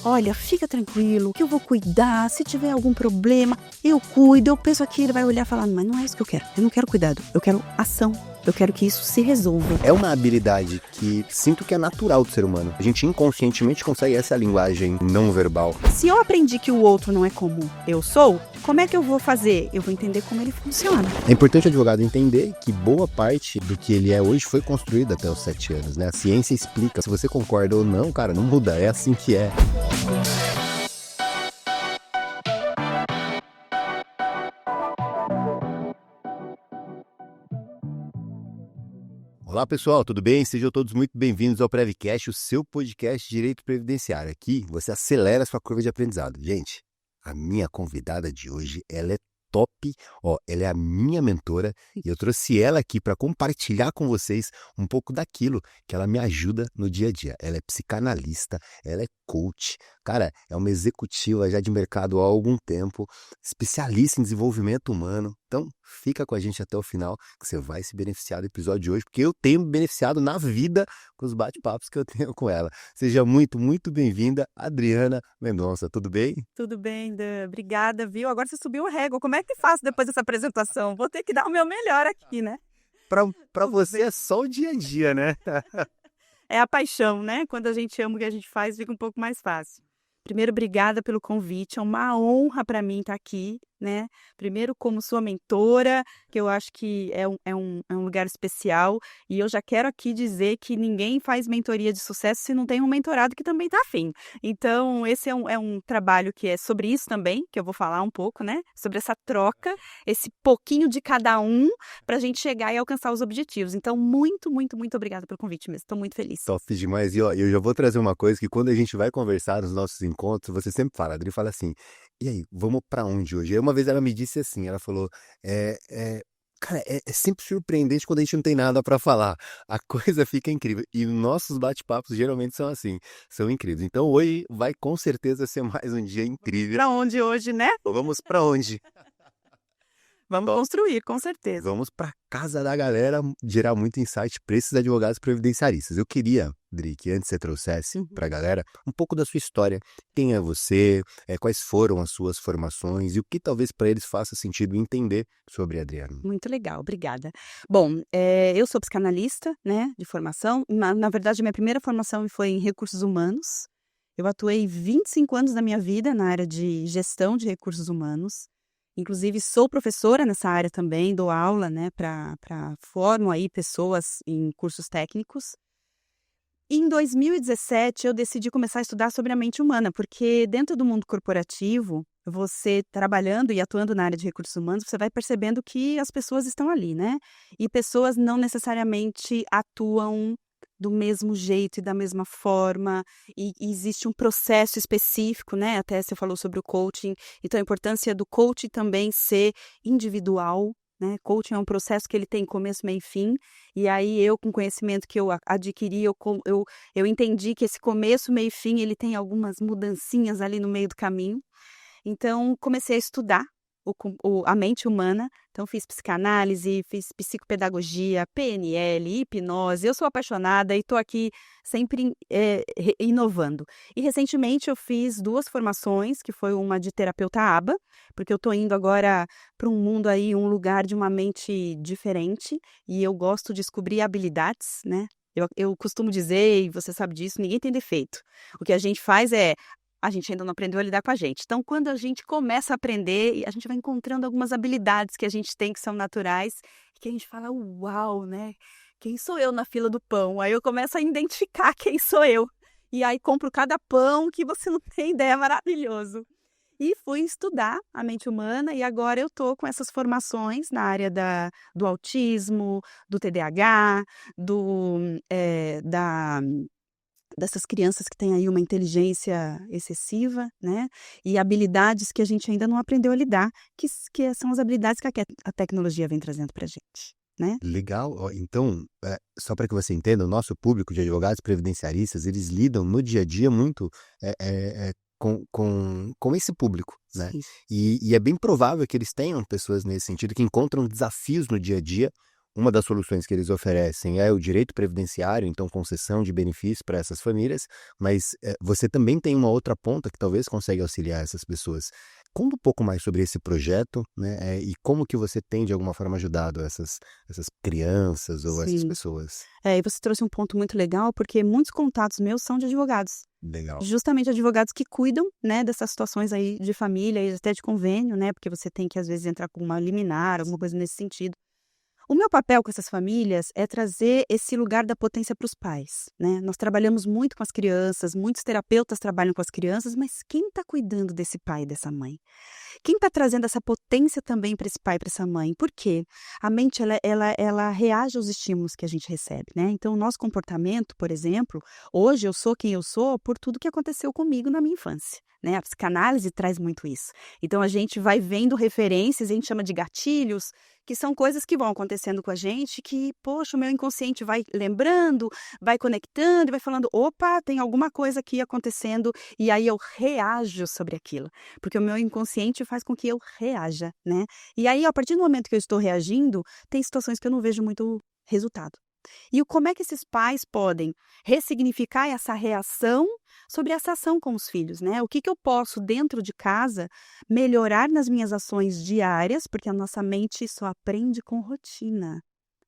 olha, fica tranquilo, que eu vou cuidar, se tiver algum problema, eu cuido, eu penso aqui, ele vai olhar e falar, mas não é isso que eu não quero cuidado, eu quero ação. Eu quero que isso se resolva. É uma habilidade que sinto que é natural do ser humano. A gente inconscientemente consegue essa linguagem não verbal. Se eu aprendi que o outro não é como eu sou, como é que eu vou fazer? Eu vou entender como ele funciona. É importante o advogado entender que boa parte do que ele é hoje foi construído até os 7 anos, né? A ciência explica. Se você concorda ou não, cara, não muda. É assim que é. Olá pessoal, tudo bem? Sejam todos muito bem-vindos ao Prevcast, o seu podcast de direito previdenciário. Aqui você acelera a sua curva de aprendizado. Gente, a minha convidada de hoje, ela é top, ela é a minha mentora e eu trouxe ela aqui para compartilhar com vocês um pouco daquilo que ela me ajuda no dia a dia. Ela é psicanalista, ela é coach, cara, é uma executiva já de mercado há algum tempo, especialista em desenvolvimento humano. Então, fica com a gente até o final, que você vai se beneficiar do episódio de hoje, porque eu tenho me beneficiado na vida com os bate-papos que eu tenho com ela. Seja muito, muito bem-vinda, Adriana Mendonça. Tudo bem? Tudo bem, Dan. Obrigada, viu? Agora você subiu o régua. Como é que faço depois dessa apresentação? Vou ter que dar o meu melhor aqui, né? Para você é só o dia a dia, né? É a paixão, né? Quando a gente ama o que a gente faz, fica um pouco mais fácil. Primeiro, obrigada pelo convite, é uma honra para mim estar aqui, né? Primeiro, como sua mentora, que eu acho que é um lugar especial, e eu já quero aqui dizer que ninguém faz mentoria de sucesso se não tem um mentorado que também está afim. Então, esse é um trabalho que é sobre isso também, que eu vou falar um pouco, né? Sobre essa troca, esse pouquinho de cada um, para a gente chegar e alcançar os objetivos. Então, muito, muito, muito obrigada pelo convite mesmo, estou muito feliz. Top demais. E eu já vou trazer uma coisa que quando a gente vai conversar nos nossos encontros, você sempre fala, a Adri fala assim, e aí, vamos pra onde hoje? Aí uma vez ela me disse assim, ela falou, cara, é sempre surpreendente quando a gente não tem nada pra falar. A coisa fica incrível. E nossos bate-papos geralmente são assim, são incríveis. Então hoje vai com certeza ser mais um dia incrível. Pra onde hoje, né? Vamos pra onde? Vamos construir, com certeza. Vamos para casa da galera gerar muito insight para esses advogados previdenciaristas. Eu queria, Dri, que antes você trouxesse para a galera um pouco da sua história. Quem é você, quais foram as suas formações e o que talvez para eles faça sentido entender sobre a Adriana. Muito legal, obrigada. Bom, eu sou psicanalista, né, de formação. Na verdade, minha primeira formação foi em recursos humanos. Eu atuei 25 anos da minha vida na área de gestão de recursos humanos. Inclusive, sou professora nessa área também, dou aula, né, formo aí pessoas em cursos técnicos. Em 2017, eu decidi começar a estudar sobre a mente humana, porque dentro do mundo corporativo, você trabalhando e atuando na área de recursos humanos, você vai percebendo que as pessoas estão ali, né? E pessoas não necessariamente atuam do mesmo jeito e da mesma forma, e existe um processo específico, né? Até você falou sobre o coaching, então a importância do coaching também ser individual, né? Coaching é um processo que ele tem começo, meio e fim, e aí eu, com o conhecimento que eu adquiri, eu entendi que esse começo, meio e fim, ele tem algumas mudancinhas ali no meio do caminho. Então, comecei a estudar a mente humana. Então, fiz psicanálise, fiz psicopedagogia, PNL, hipnose. Eu sou apaixonada e estou aqui sempre inovando. E, recentemente, eu fiz 2 formações, que foi uma de terapeuta ABA, porque eu estou indo agora para um mundo aí, um lugar de uma mente diferente, e eu gosto de descobrir habilidades, né? Eu costumo dizer, e você sabe disso, ninguém tem defeito. O que a gente faz a gente ainda não aprendeu a lidar com a gente. Então, quando a gente começa a aprender, a gente vai encontrando algumas habilidades que a gente tem que são naturais, que a gente fala, uau, né? Quem sou eu na fila do pão? Aí eu começo a identificar quem sou eu. E aí compro cada pão que você não tem ideia, maravilhoso. E fui estudar a mente humana e agora eu tô com essas formações na área do autismo, do TDAH, dessas crianças que têm aí uma inteligência excessiva, né, e habilidades que a gente ainda não aprendeu a lidar, que são as habilidades que a tecnologia vem trazendo pra gente, né. Legal. Então, só para que você entenda, o nosso público de advogados previdenciaristas, eles lidam no dia a dia muito com esse público, né? Sim. E é bem provável que eles tenham pessoas nesse sentido que encontram desafios no dia a dia uma das soluções que eles oferecem é o direito previdenciário, então concessão de benefícios para essas famílias, mas você também tem uma outra ponta que talvez consegue auxiliar essas pessoas. Conta um pouco mais sobre esse projeto, né, e como que você tem, de alguma forma, ajudado essas crianças ou essas Sim. pessoas. E você trouxe um ponto muito legal, porque muitos contatos meus são de advogados. Legal. Justamente advogados que cuidam, né, dessas situações aí de família e até de convênio, né, porque você tem que às vezes entrar com uma liminar, alguma coisa nesse sentido. O meu papel com essas famílias é trazer esse lugar da potência para os pais, né. Nós trabalhamos muito com as crianças, muitos terapeutas trabalham com as crianças, mas quem está cuidando desse pai e dessa mãe? Quem está trazendo essa potência também para esse pai e para essa mãe? Por quê? A mente ela reage aos estímulos que a gente recebe, né. Então o nosso comportamento, por exemplo, hoje eu sou quem eu sou por tudo que aconteceu comigo na minha infância, né. A psicanálise traz muito isso. Então a gente vai vendo referências, a gente chama de gatilhos, que são coisas que vão acontecendo com a gente que, poxa, o meu inconsciente vai lembrando, vai conectando e vai falando: "Opa, tem alguma coisa aqui acontecendo", e aí eu reajo sobre aquilo. Porque o meu inconsciente faz com que eu reaja, né. E aí, a partir do momento que eu estou reagindo, tem situações que eu não vejo muito resultado. E como é que esses pais podem ressignificar essa reação sobre essa ação com os filhos, né? O que que eu posso, dentro de casa, melhorar nas minhas ações diárias, porque a nossa mente só aprende com rotina.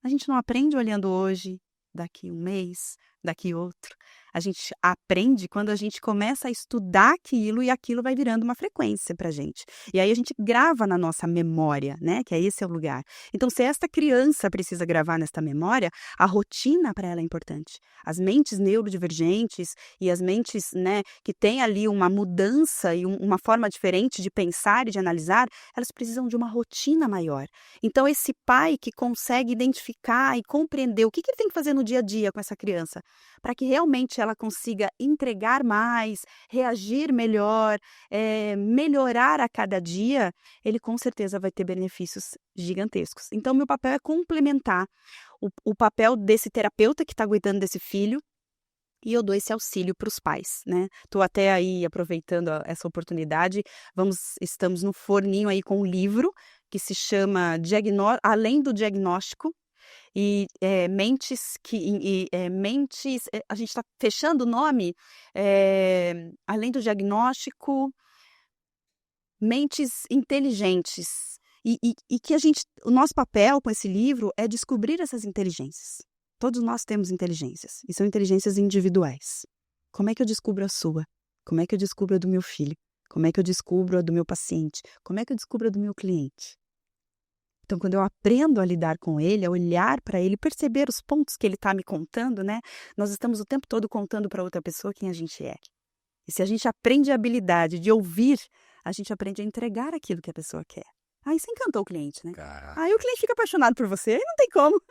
A gente não aprende olhando hoje, daqui um mês, daqui outro. A gente aprende quando a gente começa a estudar aquilo e aquilo vai virando uma frequência pra gente. E aí a gente grava na nossa memória, né, que é esse é o lugar. Então se esta criança precisa gravar nesta memória, a rotina para ela é importante. As mentes neurodivergentes e as mentes, né, que têm ali uma mudança e uma forma diferente de pensar e de analisar, elas precisam de uma rotina maior. Então esse pai que consegue identificar e compreender o que que ele tem que fazer no dia a dia com essa criança, para que realmente ela consiga entregar mais, reagir melhor, melhorar a cada dia, ele com certeza vai ter benefícios gigantescos. Então meu papel é complementar o papel desse terapeuta que está cuidando desse filho, e eu dou esse auxílio para os pais, né. Estou até aí aproveitando essa oportunidade, estamos no forninho aí com um livro que se chama Além do Diagnóstico, e, mentes que mentes a gente está fechando o nome, Além do Diagnóstico, Mentes Inteligentes. E que o nosso papel com esse livro é descobrir essas inteligências. Todos nós temos inteligências, e são inteligências individuais. Como é que eu descubro a sua? Como é que eu descubro a do meu filho? Como é que eu descubro a do meu paciente? Como é que eu descubro a do meu cliente? Então, quando eu aprendo a lidar com ele, a olhar para ele, perceber os pontos que ele está me contando, né? Nós estamos o tempo todo contando para outra pessoa quem a gente é. E se a gente aprende a habilidade de ouvir, a gente aprende a entregar aquilo que a pessoa quer. Aí você encantou o cliente, né? Caraca. Aí o cliente fica apaixonado por você, aí não tem como.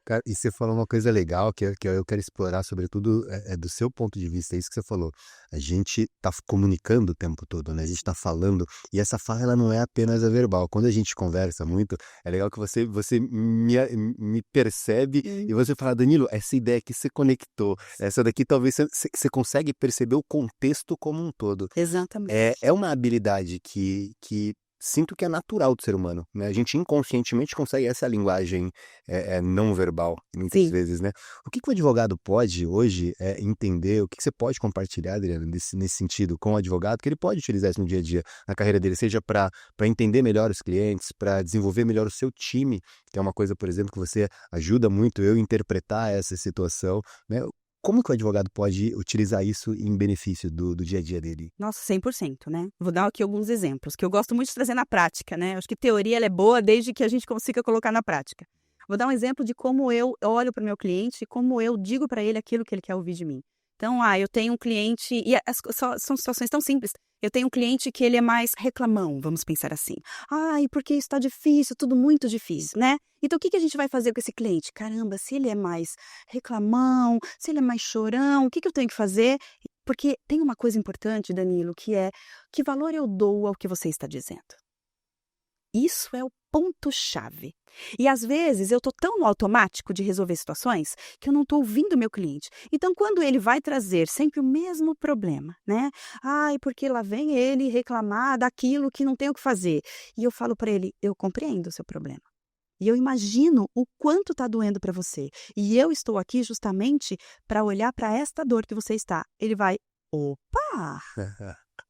Cara, e você falou uma coisa legal que eu quero explorar, sobretudo, do seu ponto de vista, é isso que você falou. A gente tá comunicando o tempo todo, né? A gente tá falando, e essa fala ela não é apenas a verbal. Quando a gente conversa muito, é legal que você me percebe e você fala: "Danilo, essa ideia que você conectou, essa daqui talvez você consegue perceber o contexto como um todo". Exatamente. É uma habilidade que sinto que é natural do ser humano, né, a gente inconscientemente consegue essa linguagem, não verbal, muitas Sim. vezes, né. O que que o advogado pode hoje, entender, o que que você pode compartilhar, Adriana, nesse sentido com o advogado, que ele pode utilizar isso no dia a dia, na carreira dele, seja para entender melhor os clientes, para desenvolver melhor o seu time, que é uma coisa, por exemplo, que você ajuda muito eu interpretar essa situação, né. Como que o advogado pode utilizar isso em benefício do dia a dia dele? Nossa, 100%, né. Vou dar aqui alguns exemplos, que eu gosto muito de trazer na prática, né. Acho que teoria ela é boa desde que a gente consiga colocar na prática. Vou dar um exemplo de como eu olho para o meu cliente e como eu digo para ele aquilo que ele quer ouvir de mim. Então, eu tenho um cliente e são situações tão simples. Eu tenho um cliente que ele é mais reclamão, vamos pensar assim. "Ai, porque isso está difícil, tudo muito difícil", né. Então o que que a gente vai fazer com esse cliente? Caramba, se ele é mais reclamão, se ele é mais chorão, o que que eu tenho que fazer? Porque tem uma coisa importante, Danilo, que é: que valor eu dou ao que você está dizendo? Isso é o ponto-chave. E às vezes eu estou tão no automático de resolver situações que eu não estou ouvindo o meu cliente. Então, quando ele vai trazer sempre o mesmo problema, né? Ai, porque lá vem ele reclamar daquilo que não tem o que fazer. E eu falo para ele: eu compreendo o seu problema. E eu imagino o quanto está doendo para você. E eu estou aqui justamente para olhar para esta dor que você está. Ele vai, opa,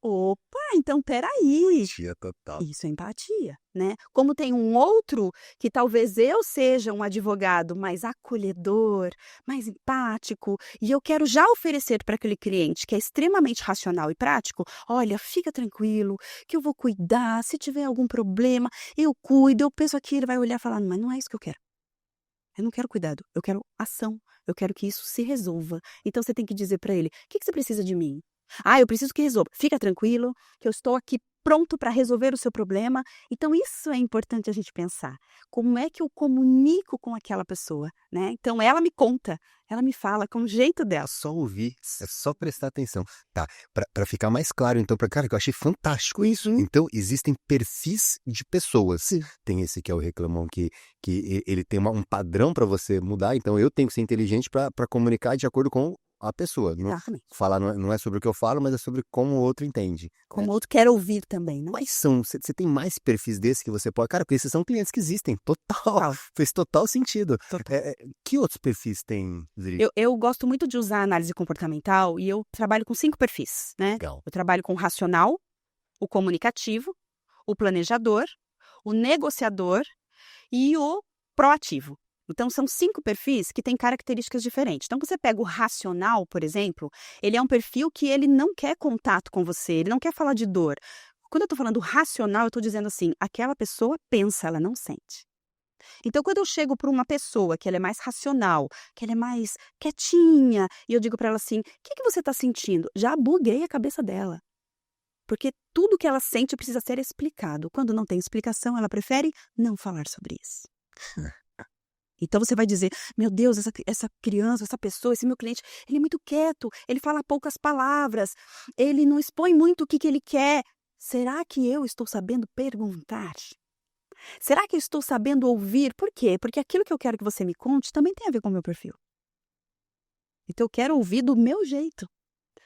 opa, então peraí. Tia total. Isso é empatia, né? Como tem um outro que talvez eu seja um advogado mais acolhedor, mais empático, e eu quero já oferecer para aquele cliente que é extremamente racional e prático, olha, fica tranquilo, que eu vou cuidar, se tiver algum problema, eu cuido, eu penso aqui, ele vai olhar e falar, mas não é isso que eu quero. Eu não quero cuidado, eu quero ação, eu quero que isso se resolva. Então você tem que dizer para ele, o que você precisa de mim? Ah, eu preciso que resolva. Fica tranquilo, que eu estou aqui pronto para resolver o seu problema. Então, isso é importante a gente pensar. Como é que eu comunico com aquela pessoa, né? Então, ela me conta, ela me fala com o jeito É dela. só ouvir, é só prestar atenção. Tá, pra ficar mais claro, então, cara, que eu achei fantástico isso. Então, existem perfis de pessoas. Sim. Tem esse que é o reclamão, que ele tem um padrão para você mudar. Então, eu tenho que ser inteligente para comunicar de acordo com a pessoa. Exatamente. Falar não é sobre o que eu falo, mas é sobre como o outro entende. Como o outro quer ouvir também, né? Quais são? Você tem mais perfis desses que você pode... Cara, porque esses são clientes que existem. Total. Fez total sentido. Total. Que outros perfis tem, Ziri? Eu gosto muito de usar a análise comportamental e eu trabalho com 5 perfis, né? Legal. Eu trabalho com o racional, o comunicativo, o planejador, o negociador e o proativo. Então, são 5 perfis que têm características diferentes. Então, você pega o racional, por exemplo, ele é um perfil que ele não quer contato com você, ele não quer falar de dor. Quando eu estou falando racional, eu estou dizendo assim, aquela pessoa pensa, ela não sente. Então, quando eu chego para uma pessoa que ela é mais racional, que ela é mais quietinha, e eu digo para ela assim, o que você está sentindo? Já buguei a cabeça dela. Porque tudo que ela sente precisa ser explicado. Quando não tem explicação, ela prefere não falar sobre isso. Então você vai dizer, meu Deus, essa criança, essa pessoa, esse meu cliente, ele é muito quieto, ele fala poucas palavras, ele não expõe muito o que ele quer. Será que eu estou sabendo perguntar? Será que eu estou sabendo ouvir? Por quê? Porque aquilo que eu quero que você me conte também tem a ver com o meu perfil. Então eu quero ouvir do meu jeito.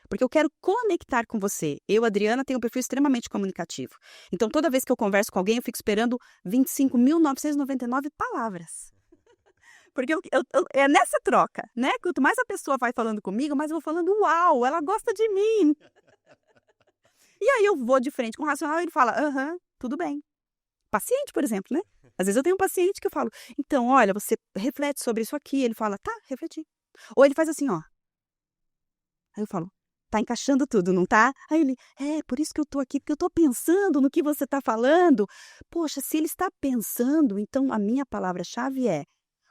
Porque eu quero conectar com você. Eu, Adriana, tenho um perfil extremamente comunicativo. Então toda vez que eu converso com alguém, eu fico esperando 25.999 palavras. Porque é nessa troca, né? Quanto mais a pessoa vai falando comigo, mais eu vou falando, uau, ela gosta de mim. E aí eu vou de frente com o racional e ele fala, aham, tudo bem. Paciente, por exemplo, né? Às vezes eu tenho um paciente que eu falo, então, olha, você reflete sobre isso aqui. Ele fala, tá, refleti. Ou ele faz assim, ó. Aí eu falo, tá encaixando tudo, não tá? Aí ele, por isso que eu tô aqui, porque eu tô pensando no que você tá falando. Poxa, se ele está pensando, então a minha palavra-chave é,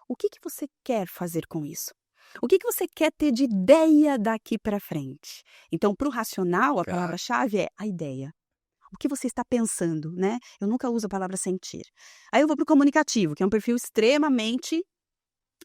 o que você quer fazer com isso? O que você quer ter de ideia daqui para frente? Então, para o racional, a palavra-chave é a ideia. O que você está pensando, né? Eu nunca uso a palavra sentir. Aí eu vou para o comunicativo, que é um perfil extremamente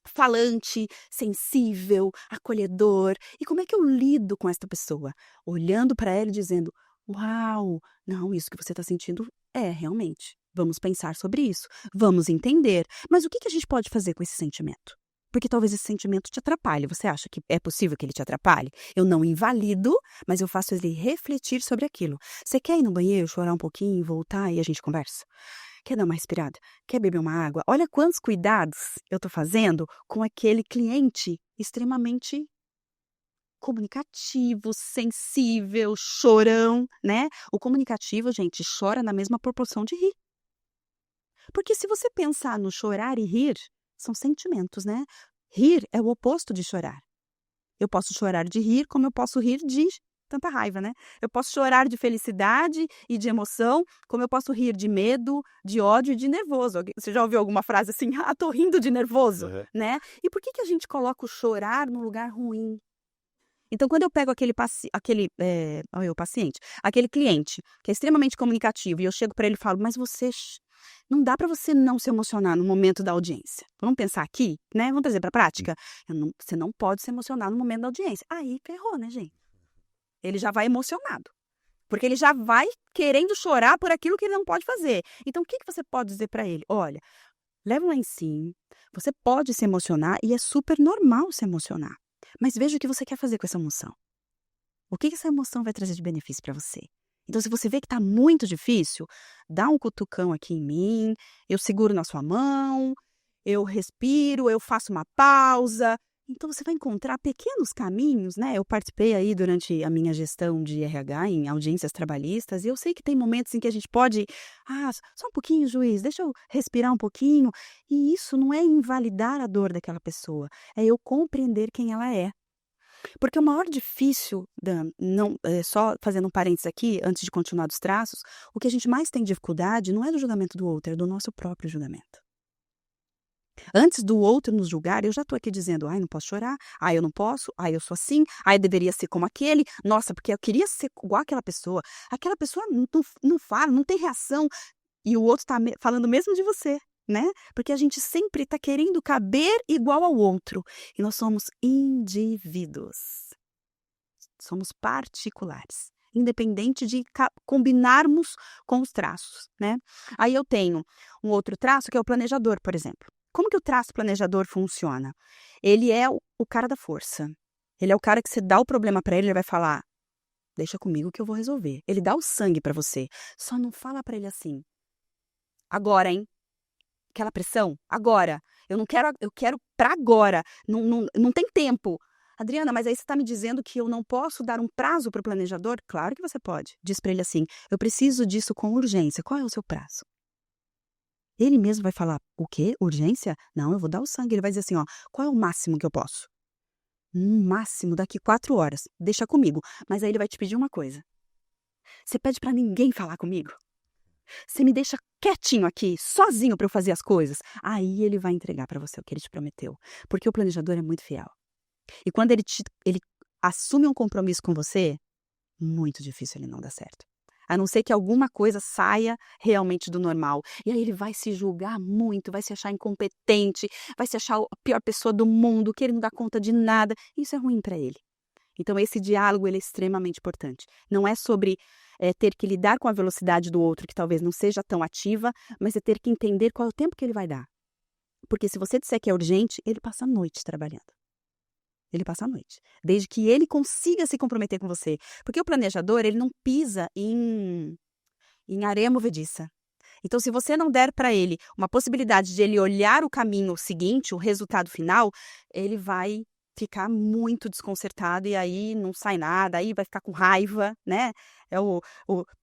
falante, sensível, acolhedor. E como é que eu lido com esta pessoa? Olhando para ela e dizendo, uau, não, isso que você está sentindo realmente. Vamos pensar sobre isso, vamos entender. Mas o que a gente pode fazer com esse sentimento? Porque talvez esse sentimento te atrapalhe. Você acha que é possível que ele te atrapalhe? Eu não invalido, mas eu faço ele refletir sobre aquilo. Você quer ir no banheiro, chorar um pouquinho, voltar e a gente conversa? Quer dar uma respirada? Quer beber uma água? Olha quantos cuidados eu estou fazendo com aquele cliente extremamente comunicativo, sensível, chorão, né? O comunicativo, gente, chora na mesma proporção de rir. Porque se você pensar no chorar e rir, são sentimentos, né? Rir é o oposto de chorar. Eu posso chorar de rir, como eu posso rir de tanta raiva, né? Eu posso chorar de felicidade e de emoção, como eu posso rir de medo, de ódio e de nervoso. Você já ouviu alguma frase assim, tô rindo de nervoso, né? E por que a gente coloca o chorar num lugar ruim? Então, quando eu pego aquele cliente que é extremamente comunicativo e eu chego para ele e falo, mas não dá para você não se emocionar no momento da audiência. Vamos pensar aqui, né? Vamos trazer para a prática? Você não pode se emocionar no momento da audiência. Aí ferrou, né, gente? Ele já vai emocionado. Porque ele já vai querendo chorar por aquilo que ele não pode fazer. Então, o que você pode dizer para ele? Olha, leva um lencinho, você pode se emocionar e é super normal se emocionar. Mas veja o que você quer fazer com essa emoção. O que essa emoção vai trazer de benefício para você? Então, se você vê que está muito difícil, dá um cutucão aqui em mim, eu seguro na sua mão, eu respiro, eu faço uma pausa. Então, você vai encontrar pequenos caminhos, né? Eu participei aí durante a minha gestão de RH em audiências trabalhistas, e eu sei que tem momentos em que a gente pode, só um pouquinho, juiz, deixa eu respirar um pouquinho. E isso não é invalidar a dor daquela pessoa, é eu compreender quem ela é. Porque o maior difícil, Dan, não, só fazendo um parênteses aqui, antes de continuar dos traços, o que a gente mais tem dificuldade não é do julgamento do outro, é do nosso próprio julgamento. Antes do outro nos julgar, eu já estou aqui dizendo, ai, não posso chorar, ai, eu não posso, ai, eu sou assim, ai, eu deveria ser como aquele, nossa, porque eu queria ser igual aquela pessoa não fala, não tem reação, e o outro está falando mesmo de você, né? Porque a gente sempre está querendo caber igual ao outro, e nós somos indivíduos, somos particulares, independente de combinarmos com os traços, né? Aí eu tenho um outro traço que é o planejador, por exemplo. Como que o traço planejador funciona? Ele é o cara da força. Ele é o cara que você dá o problema para ele, ele vai falar, deixa comigo que eu vou resolver. Ele dá o sangue para você. Só não fala para ele assim, agora, hein? Aquela pressão, agora. Eu quero para agora. Não tem tempo. Adriana, mas aí você está me dizendo que eu não posso dar um prazo para o planejador? Claro que você pode. Diz para ele assim, eu preciso disso com urgência. Qual é o seu prazo? Ele mesmo vai falar, o quê? Urgência? Não, eu vou dar o sangue. Ele vai dizer assim, ó, qual é o máximo que eu posso? Máximo daqui 4 horas. Deixa comigo. Mas aí ele vai te pedir uma coisa. Você pede pra ninguém falar comigo? Você me deixa quietinho aqui, sozinho pra eu fazer as coisas? Aí ele vai entregar pra você o que ele te prometeu. Porque o planejador é muito fiel. E quando ele assume um compromisso com você, muito difícil ele não dar certo. A não ser que alguma coisa saia realmente do normal. E aí ele vai se julgar muito, vai se achar incompetente, vai se achar a pior pessoa do mundo, que ele não dá conta de nada. Isso é ruim para ele. Então esse diálogo ele é extremamente importante. Não é sobre ter que lidar com a velocidade do outro, que talvez não seja tão ativa, mas é ter que entender qual é o tempo que ele vai dar. Porque se você disser que é urgente, ele passa a noite trabalhando. Ele passa a noite. Desde que ele consiga se comprometer com você. Porque o planejador, ele não pisa em areia movediça. Então, se você não der para ele uma possibilidade de ele olhar o caminho seguinte, o resultado final, ele vai ficar muito desconcertado e aí não sai nada, aí vai ficar com raiva, né?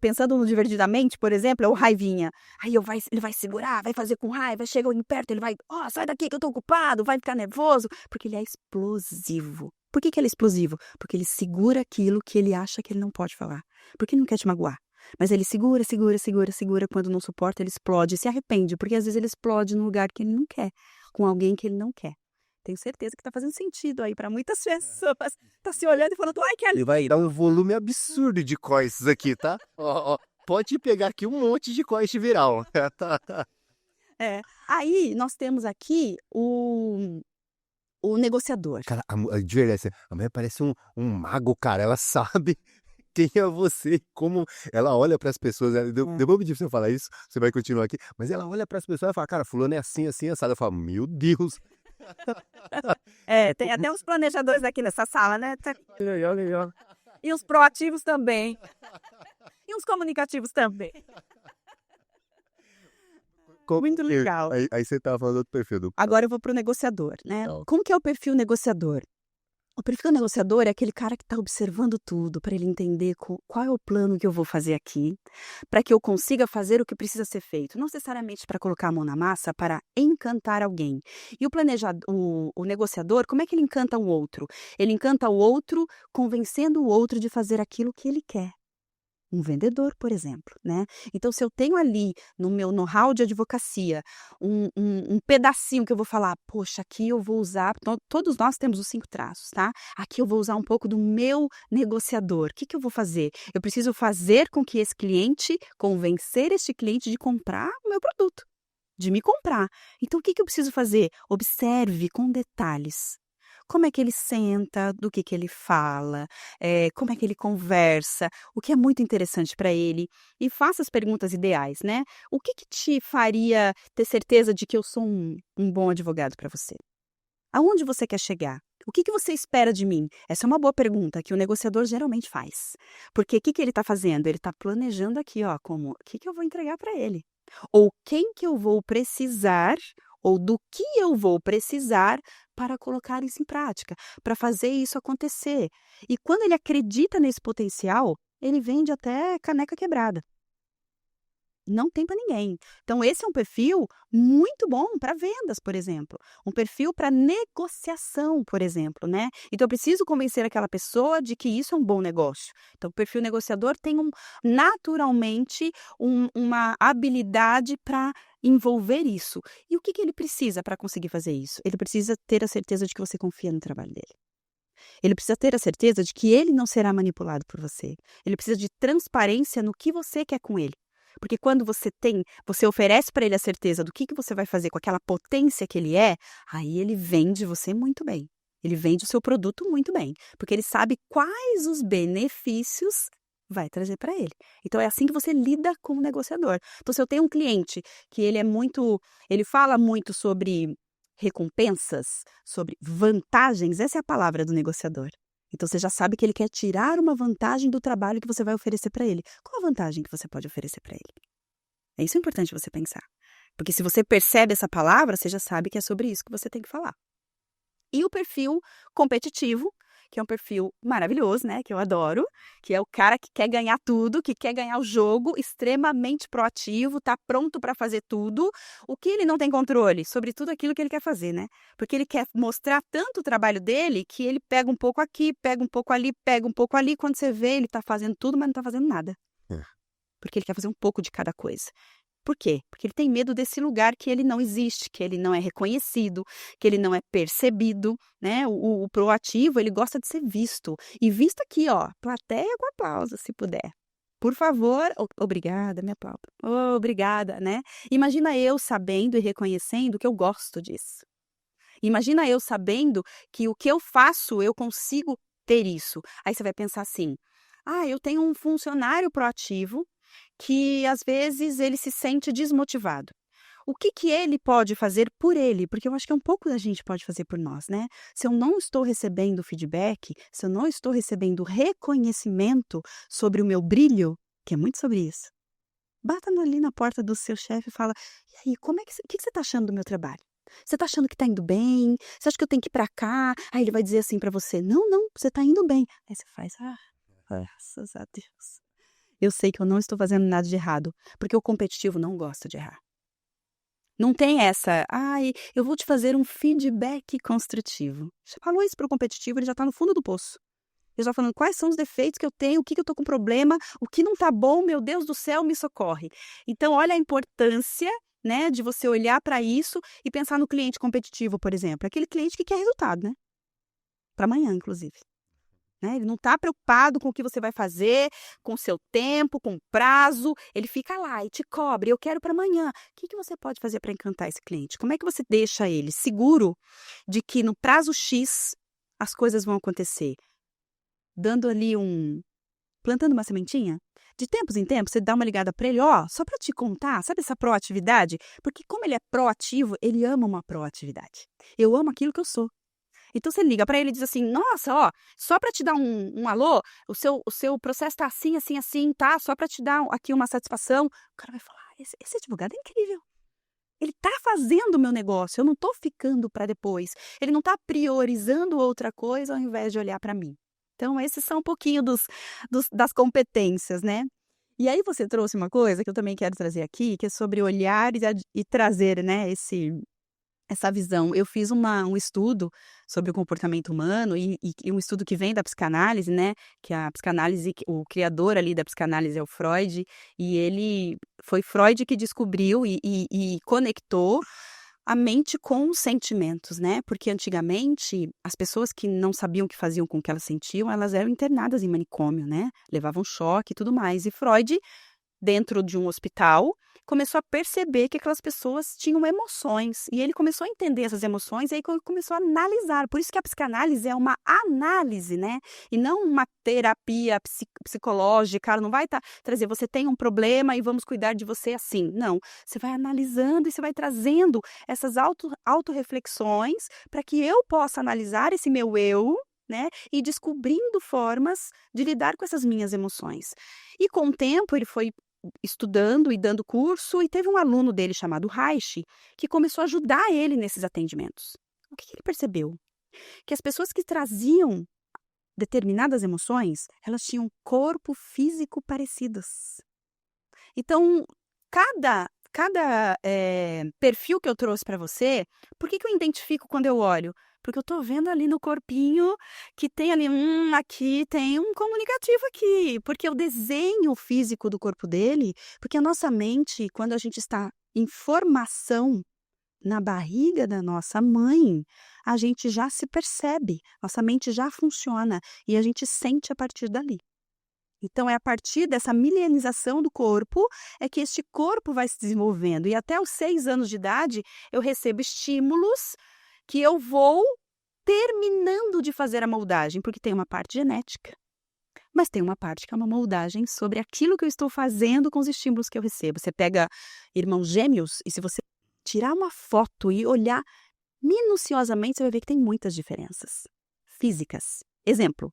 Pensando no Divertidamente, por exemplo, é o raivinha. Aí ele vai segurar, vai fazer com raiva, chega em perto, ele vai, sai daqui que eu tô ocupado, vai ficar nervoso, porque ele é explosivo. Por que ele é explosivo? Porque ele segura aquilo que ele acha que ele não pode falar. Porque ele não quer te magoar. Mas ele segura, quando não suporta, ele explode e se arrepende, porque às vezes ele explode num lugar que ele não quer, com alguém que ele não quer. Tenho certeza que tá fazendo sentido aí para muitas pessoas. Tá se olhando e falando, ai, Kelly. Ele vai dar um volume absurdo de coices aqui, tá? Ó, pode pegar aqui um monte de coice viral. Tá. Aí nós temos aqui o negociador. Cara, de verdade, assim, a mulher parece um mago, cara. Ela sabe quem é você, como ela olha para as pessoas. Depois eu pedir pra você falar isso, você vai continuar aqui. Mas ela olha para as pessoas e fala, cara, fulano é assim, assim, assado. Eu falo, meu Deus. Tem até uns planejadores aqui nessa sala, né? Olha. E os proativos também. E uns comunicativos também. Muito legal. Aí você tava falando do outro perfil. Agora eu vou pro negociador, né? Não. Como que é o perfil negociador? O perfil negociador é aquele cara que está observando tudo para ele entender qual é o plano que eu vou fazer aqui, para que eu consiga fazer o que precisa ser feito, não necessariamente para colocar a mão na massa, para encantar alguém. E o negociador, como é que ele encanta o outro? Ele encanta o outro convencendo o outro de fazer aquilo que ele quer. Um vendedor, por exemplo, né? Então, se eu tenho ali no meu know-how de advocacia um pedacinho que eu vou falar, poxa, aqui eu vou usar, todos nós temos os 5 traços, tá? Aqui eu vou usar um pouco do meu negociador. O que eu vou fazer? Eu preciso fazer com que convencer este cliente de comprar o meu produto, de me comprar. Então, o que eu preciso fazer? Observe com detalhes. Como é que ele senta, do que ele fala, como é que ele conversa, o que é muito interessante para ele. E faça as perguntas ideais, né? O que te faria ter certeza de que eu sou um bom advogado para você? Aonde você quer chegar? O que você espera de mim? Essa é uma boa pergunta que o negociador geralmente faz. Porque o que ele está fazendo? Ele está planejando aqui, ó, como o que eu vou entregar para ele? Ou quem que eu vou precisar, ou do que eu vou precisar para colocar isso em prática, para fazer isso acontecer. E quando ele acredita nesse potencial, ele vende até caneca quebrada. Não tem para ninguém. Então, esse é um perfil muito bom para vendas, por exemplo. Um perfil para negociação, por exemplo, né? Então, eu preciso convencer aquela pessoa de que isso é um bom negócio. Então, o perfil negociador tem naturalmente uma habilidade para envolver isso. E o que ele precisa para conseguir fazer isso? Ele precisa ter a certeza de que você confia no trabalho dele. Ele precisa ter a certeza de que ele não será manipulado por você. Ele precisa de transparência no que você quer com ele. Porque quando você oferece para ele a certeza do que você vai fazer com aquela potência que ele é, aí ele vende você muito bem. Ele vende o seu produto muito bem, porque ele sabe quais os benefícios vai trazer para ele. Então é assim que você lida com o negociador. Então se eu tenho um cliente que ele fala muito sobre recompensas, sobre vantagens, essa é a palavra do negociador. Então você já sabe que ele quer tirar uma vantagem do trabalho que você vai oferecer para ele. Qual a vantagem que você pode oferecer para ele? É isso importante você pensar. Porque se você percebe essa palavra, você já sabe que é sobre isso que você tem que falar. E o perfil competitivo, que é um perfil maravilhoso, né? Que eu adoro, que é o cara que quer ganhar tudo, que quer ganhar o jogo, extremamente proativo, tá pronto para fazer tudo. O que ele não tem controle? Sobre tudo aquilo que ele quer fazer, né? Porque ele quer mostrar tanto o trabalho dele que ele pega um pouco aqui, pega um pouco ali, pega um pouco ali. Quando você vê, ele tá fazendo tudo, mas não tá fazendo nada. Porque ele quer fazer um pouco de cada coisa. Por quê? Porque ele tem medo desse lugar que ele não existe, que ele não é reconhecido, que ele não é percebido, né? O proativo, ele gosta de ser visto. E visto aqui, ó, plateia com aplauso, se puder. Por favor, obrigada, me aplauda. Obrigada, né? Imagina eu sabendo e reconhecendo que eu gosto disso. Imagina eu sabendo que o que eu faço, eu consigo ter isso. Aí você vai pensar assim, eu tenho um funcionário proativo que às vezes ele se sente desmotivado. O que ele pode fazer por ele? Porque eu acho que é um pouco da gente pode fazer por nós, né? Se eu não estou recebendo feedback, se eu não estou recebendo reconhecimento sobre o meu brilho, que é muito sobre isso, bata ali na porta do seu chefe e fala, e aí, o que você está achando do meu trabalho? Você está achando que está indo bem? Você acha que eu tenho que ir para cá? Aí ele vai dizer assim para você, não, você está indo bem. Aí você faz, graças a Deus. Eu sei que eu não estou fazendo nada de errado, porque o competitivo não gosta de errar. Não tem essa, eu vou te fazer um feedback construtivo. Você falou isso para o competitivo, ele já está no fundo do poço. Ele já está falando quais são os defeitos que eu tenho, o que eu estou com problema, o que não está bom, meu Deus do céu, me socorre. Então, olha a importância, né, de você olhar para isso e pensar no cliente competitivo, por exemplo. Aquele cliente que quer resultado, né? Para amanhã, inclusive. Né? Ele não está preocupado com o que você vai fazer, com o seu tempo, com o prazo. Ele fica lá e te cobra. Eu quero para amanhã. O que você pode fazer para encantar esse cliente? Como é que você deixa ele seguro de que no prazo X as coisas vão acontecer? Dando ali plantando uma sementinha? De tempos em tempos, você dá uma ligada para ele, só para te contar, sabe essa proatividade? Porque como ele é proativo, ele ama uma proatividade. Eu amo aquilo que eu sou. Então você liga para ele e diz assim, nossa, só para te dar um alô, o seu processo está assim, assim, assim, tá? Só para te dar aqui uma satisfação. O cara vai falar, esse advogado é incrível. Ele está fazendo o meu negócio, eu não estou ficando para depois. Ele não está priorizando outra coisa ao invés de olhar para mim. Então esses são um pouquinho das competências, né? E aí você trouxe uma coisa que eu também quero trazer aqui, que é sobre olhar e trazer, né, essa visão. Eu fiz um estudo sobre o comportamento humano e um estudo que vem da psicanálise, né? Que a psicanálise, o criador ali da psicanálise é o Freud, e foi Freud que descobriu e conectou a mente com os sentimentos, né? Porque antigamente as pessoas que não sabiam o que faziam com o que elas sentiam, elas eram internadas em manicômio, né? Levavam choque e tudo mais. E Freud dentro de um hospital, começou a perceber que aquelas pessoas tinham emoções. E ele começou a entender essas emoções e aí começou a analisar. Por isso que a psicanálise é uma análise, né? E não uma terapia psicológica. Ela não vai trazer, você tem um problema e vamos cuidar de você assim. Não, você vai analisando e você vai trazendo essas autorreflexões para que eu possa analisar esse meu eu, né? E descobrindo formas de lidar com essas minhas emoções. E com o tempo ele foi estudando e dando curso, e teve um aluno dele chamado Reich, que começou a ajudar ele nesses atendimentos. O que ele percebeu? Que as pessoas que traziam determinadas emoções, elas tinham corpo físico parecidas. Então, cada perfil que eu trouxe para você, por que eu identifico quando eu olho? Porque eu estou vendo ali no corpinho que tem ali, aqui tem um comunicativo aqui. Porque o desenho físico do corpo dele, porque a nossa mente, quando a gente está em formação na barriga da nossa mãe, a gente já se percebe, nossa mente já funciona e a gente sente a partir dali. Então, é a partir dessa milenização do corpo é que este corpo vai se desenvolvendo. E até os 6 anos de idade, eu recebo estímulos que eu vou terminando de fazer a moldagem, porque tem uma parte genética, mas tem uma parte que é uma moldagem sobre aquilo que eu estou fazendo com os estímulos que eu recebo. Você pega irmãos gêmeos e se você tirar uma foto e olhar minuciosamente, você vai ver que tem muitas diferenças físicas. Exemplo.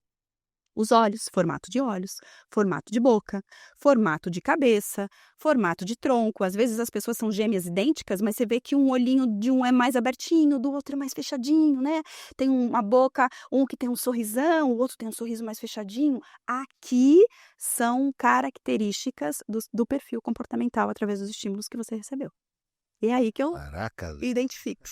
Os olhos, formato de boca, formato de cabeça, formato de tronco. Às vezes as pessoas são gêmeas idênticas, mas você vê que um olhinho de um é mais abertinho, do outro é mais fechadinho, né? Tem uma boca, um que tem um sorrisão, o outro tem um sorriso mais fechadinho. Aqui são características do perfil comportamental através dos estímulos que você recebeu. E é aí que eu Caraca, identifico.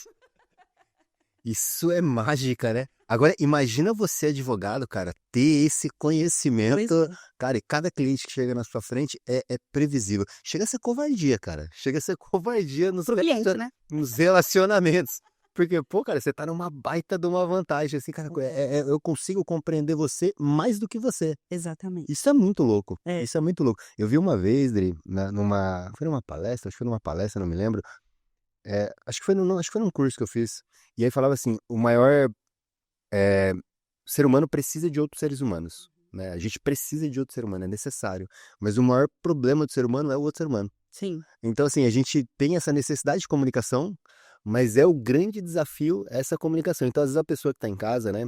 isso é mágica, né? Agora, imagina você, advogado, cara, ter esse conhecimento, Pois é. cara, e cada cliente que chega na sua frente é previsível. Chega a ser covardia, cara. Chega a ser covardia Pro cliente, né? nos relacionamentos. Porque, pô, cara, você tá numa baita de uma vantagem, assim, cara, eu consigo compreender você mais do que você. Exatamente. Isso é muito louco, É. isso é muito louco. Eu vi uma vez, Dri, foi numa palestra, acho que foi numa palestra, não me lembro, acho que foi num curso que eu fiz, e aí falava assim, o maior ser humano precisa de outros seres humanos, né? A gente precisa de outro ser humano, é necessário. Mas o maior problema do ser humano é o outro ser humano. Sim. Então, assim, a gente tem essa necessidade de comunicação, mas é o grande desafio essa comunicação. Então, às vezes a pessoa que está em casa, né,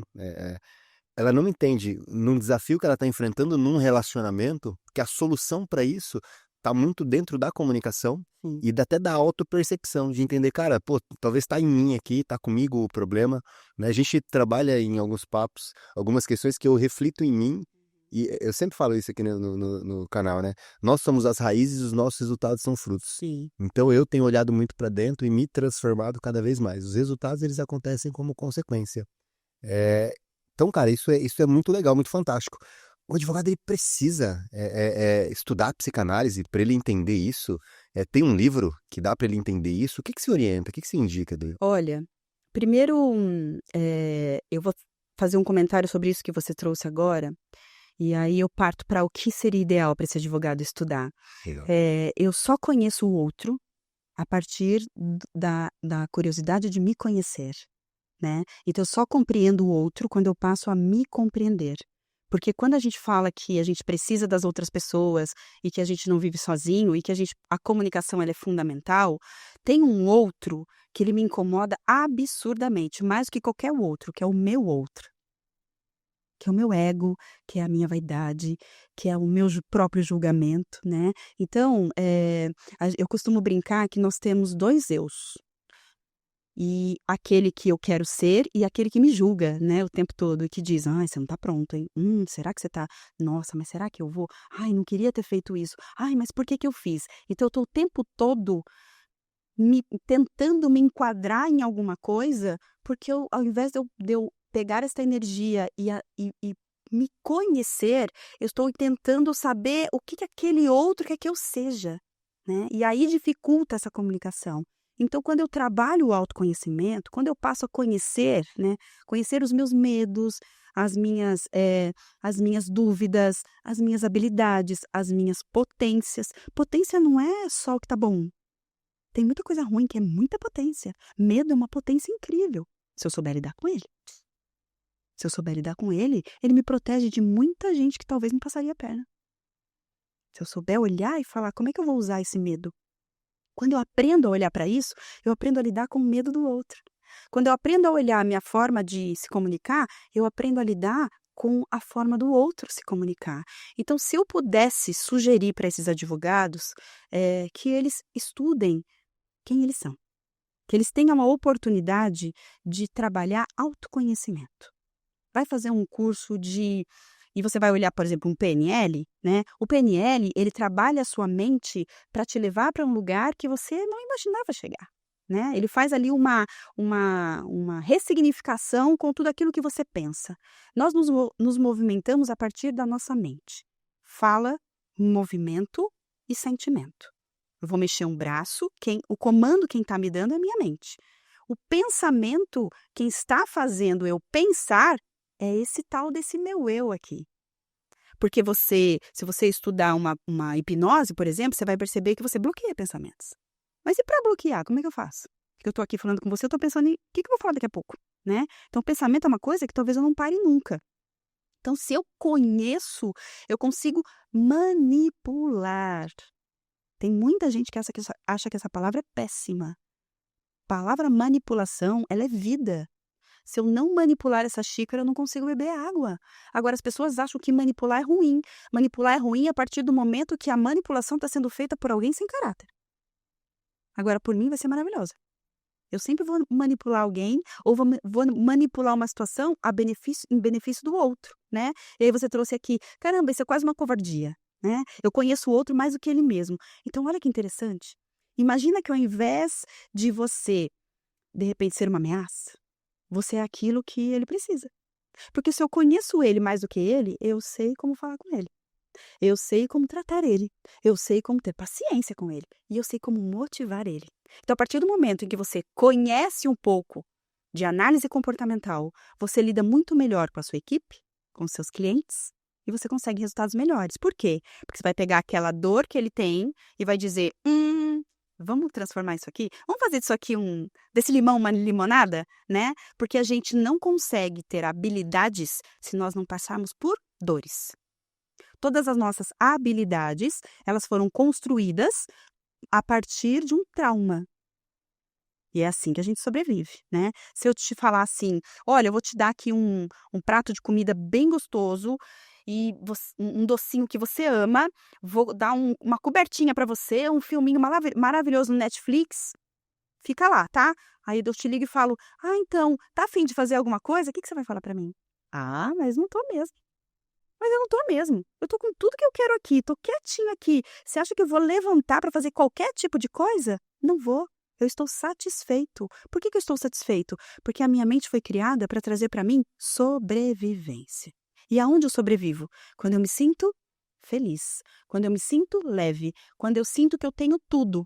ela não entende num desafio que ela está enfrentando num relacionamento, que a solução para isso está muito dentro da comunicação. Sim. E até da autopercepção, de entender, cara, pô, talvez tá em mim aqui, tá comigo o problema, né? A gente trabalha em alguns papos, algumas questões que eu reflito em mim, e eu sempre falo isso aqui no canal, né? Nós somos as raízes e os nossos resultados são frutos. Sim. Então eu tenho olhado muito para dentro e me transformado cada vez mais. Os resultados, eles acontecem como consequência. Então, cara, isso é muito legal, muito fantástico. O advogado, ele precisa estudar psicanálise para ele entender isso. Tem um livro que dá para ele entender isso. O que se orienta? O que se indica dele? Olha, primeiro, eu vou fazer um comentário sobre isso que você trouxe agora, e aí eu parto para o que seria ideal para esse advogado estudar. Legal. Eu só conheço o outro a partir da curiosidade de me conhecer, né? Então, eu só compreendo o outro quando eu passo a me compreender. Porque quando a gente fala que a gente precisa das outras pessoas e que a gente não vive sozinho e que a comunicação ela é fundamental, tem um outro que ele me incomoda absurdamente, mais do que qualquer outro, que é o meu outro. Que é o meu ego, que é a minha vaidade, que é o meu próprio julgamento, né? Então, eu costumo brincar que nós temos 2 eus. E aquele que eu quero ser e aquele que me julga, né, o tempo todo e que diz: "Ai, você não tá pronto, hein? Será que você tá? Nossa, mas será que eu vou? Ai, não queria ter feito isso. Ai, mas por que que eu fiz?". Então eu tô o tempo todo tentando me enquadrar em alguma coisa, porque ao invés de eu pegar essa energia e me conhecer, eu estou tentando saber o que que aquele outro quer que eu seja, né, e aí dificulta essa comunicação. Então, quando eu trabalho o autoconhecimento, quando eu passo a conhecer, né, conhecer os meus medos, as minhas dúvidas, as minhas habilidades, as minhas potências. Potência não é só o que tá bom. Tem muita coisa ruim que é muita potência. Medo é uma potência incrível, se eu souber lidar com ele. Se eu souber lidar com ele, ele me protege de muita gente que talvez me passaria a perna. Se eu souber olhar e falar, como é que eu vou usar esse medo? Quando eu aprendo a olhar para isso, eu aprendo a lidar com o medo do outro. Quando eu aprendo a olhar a minha forma de se comunicar, eu aprendo a lidar com a forma do outro se comunicar. Então, se eu pudesse sugerir para esses advogados que eles estudem quem eles são, que eles tenham a oportunidade de trabalhar autoconhecimento. Vai fazer um curso e você vai olhar, por exemplo, um PNL, né? O PNL, ele trabalha a sua mente para te levar para um lugar que você não imaginava chegar, né? Ele faz ali uma ressignificação com tudo aquilo que você pensa. Nós nos movimentamos a partir da nossa mente. Fala, movimento e sentimento. Eu vou mexer um braço, o comando quem está me dando é a minha mente. O pensamento, quem está fazendo eu pensar, é esse tal desse meu eu aqui. Porque se você estudar uma hipnose, por exemplo, você vai perceber que você bloqueia pensamentos. Mas e para bloquear, como é que eu faço? Porque eu estou aqui falando com você, eu estou pensando em o que eu vou falar daqui a pouco, né? Então, pensamento é uma coisa que talvez eu não pare nunca. Então, se eu conheço, eu consigo manipular. Tem muita gente que acha que essa palavra é péssima. Palavra manipulação, ela é vida. Se eu não manipular essa xícara, eu não consigo beber água. Agora, as pessoas acham que manipular é ruim. Manipular é ruim a partir do momento que a manipulação está sendo feita por alguém sem caráter. Agora, por mim, vai ser maravilhosa. Eu sempre vou manipular alguém ou vou manipular uma situação em benefício do outro, né? E aí você trouxe aqui, caramba, isso é quase uma covardia, né? Eu conheço o outro mais do que ele mesmo. Então, olha que interessante. Imagina que ao invés de você, de repente, ser uma ameaça, você é aquilo que ele precisa. Porque se eu conheço ele mais do que ele, eu sei como falar com ele. Eu sei como tratar ele. Eu sei como ter paciência com ele. E eu sei como motivar ele. Então, a partir do momento em que você conhece um pouco de análise comportamental, você lida muito melhor com a sua equipe, com os seus clientes, e você consegue resultados melhores. Por quê? Porque você vai pegar aquela dor que ele tem e vai dizer, vamos transformar isso aqui? Vamos fazer disso aqui desse limão uma limonada, né? Porque a gente não consegue ter habilidades se nós não passarmos por dores. Todas as nossas habilidades, elas foram construídas a partir de um trauma. E é assim que a gente sobrevive, né? Se eu te falar assim, olha, eu vou te dar aqui um prato de comida bem gostoso e um docinho que você ama, vou dar uma cobertinha para você, um filminho maravilhoso no Netflix, fica lá, tá? Aí eu te ligo e falo, então, tá a fim de fazer alguma coisa? O que você vai falar para mim? Mas não tô mesmo. Mas eu não tô mesmo. Eu tô com tudo que eu quero aqui, tô quietinho aqui. Você acha que eu vou levantar para fazer qualquer tipo de coisa? Não vou. Eu estou satisfeito. Por que eu estou satisfeito? Porque a minha mente foi criada para trazer para mim sobrevivência. E aonde eu sobrevivo? Quando eu me sinto feliz, quando eu me sinto leve, quando eu sinto que eu tenho tudo.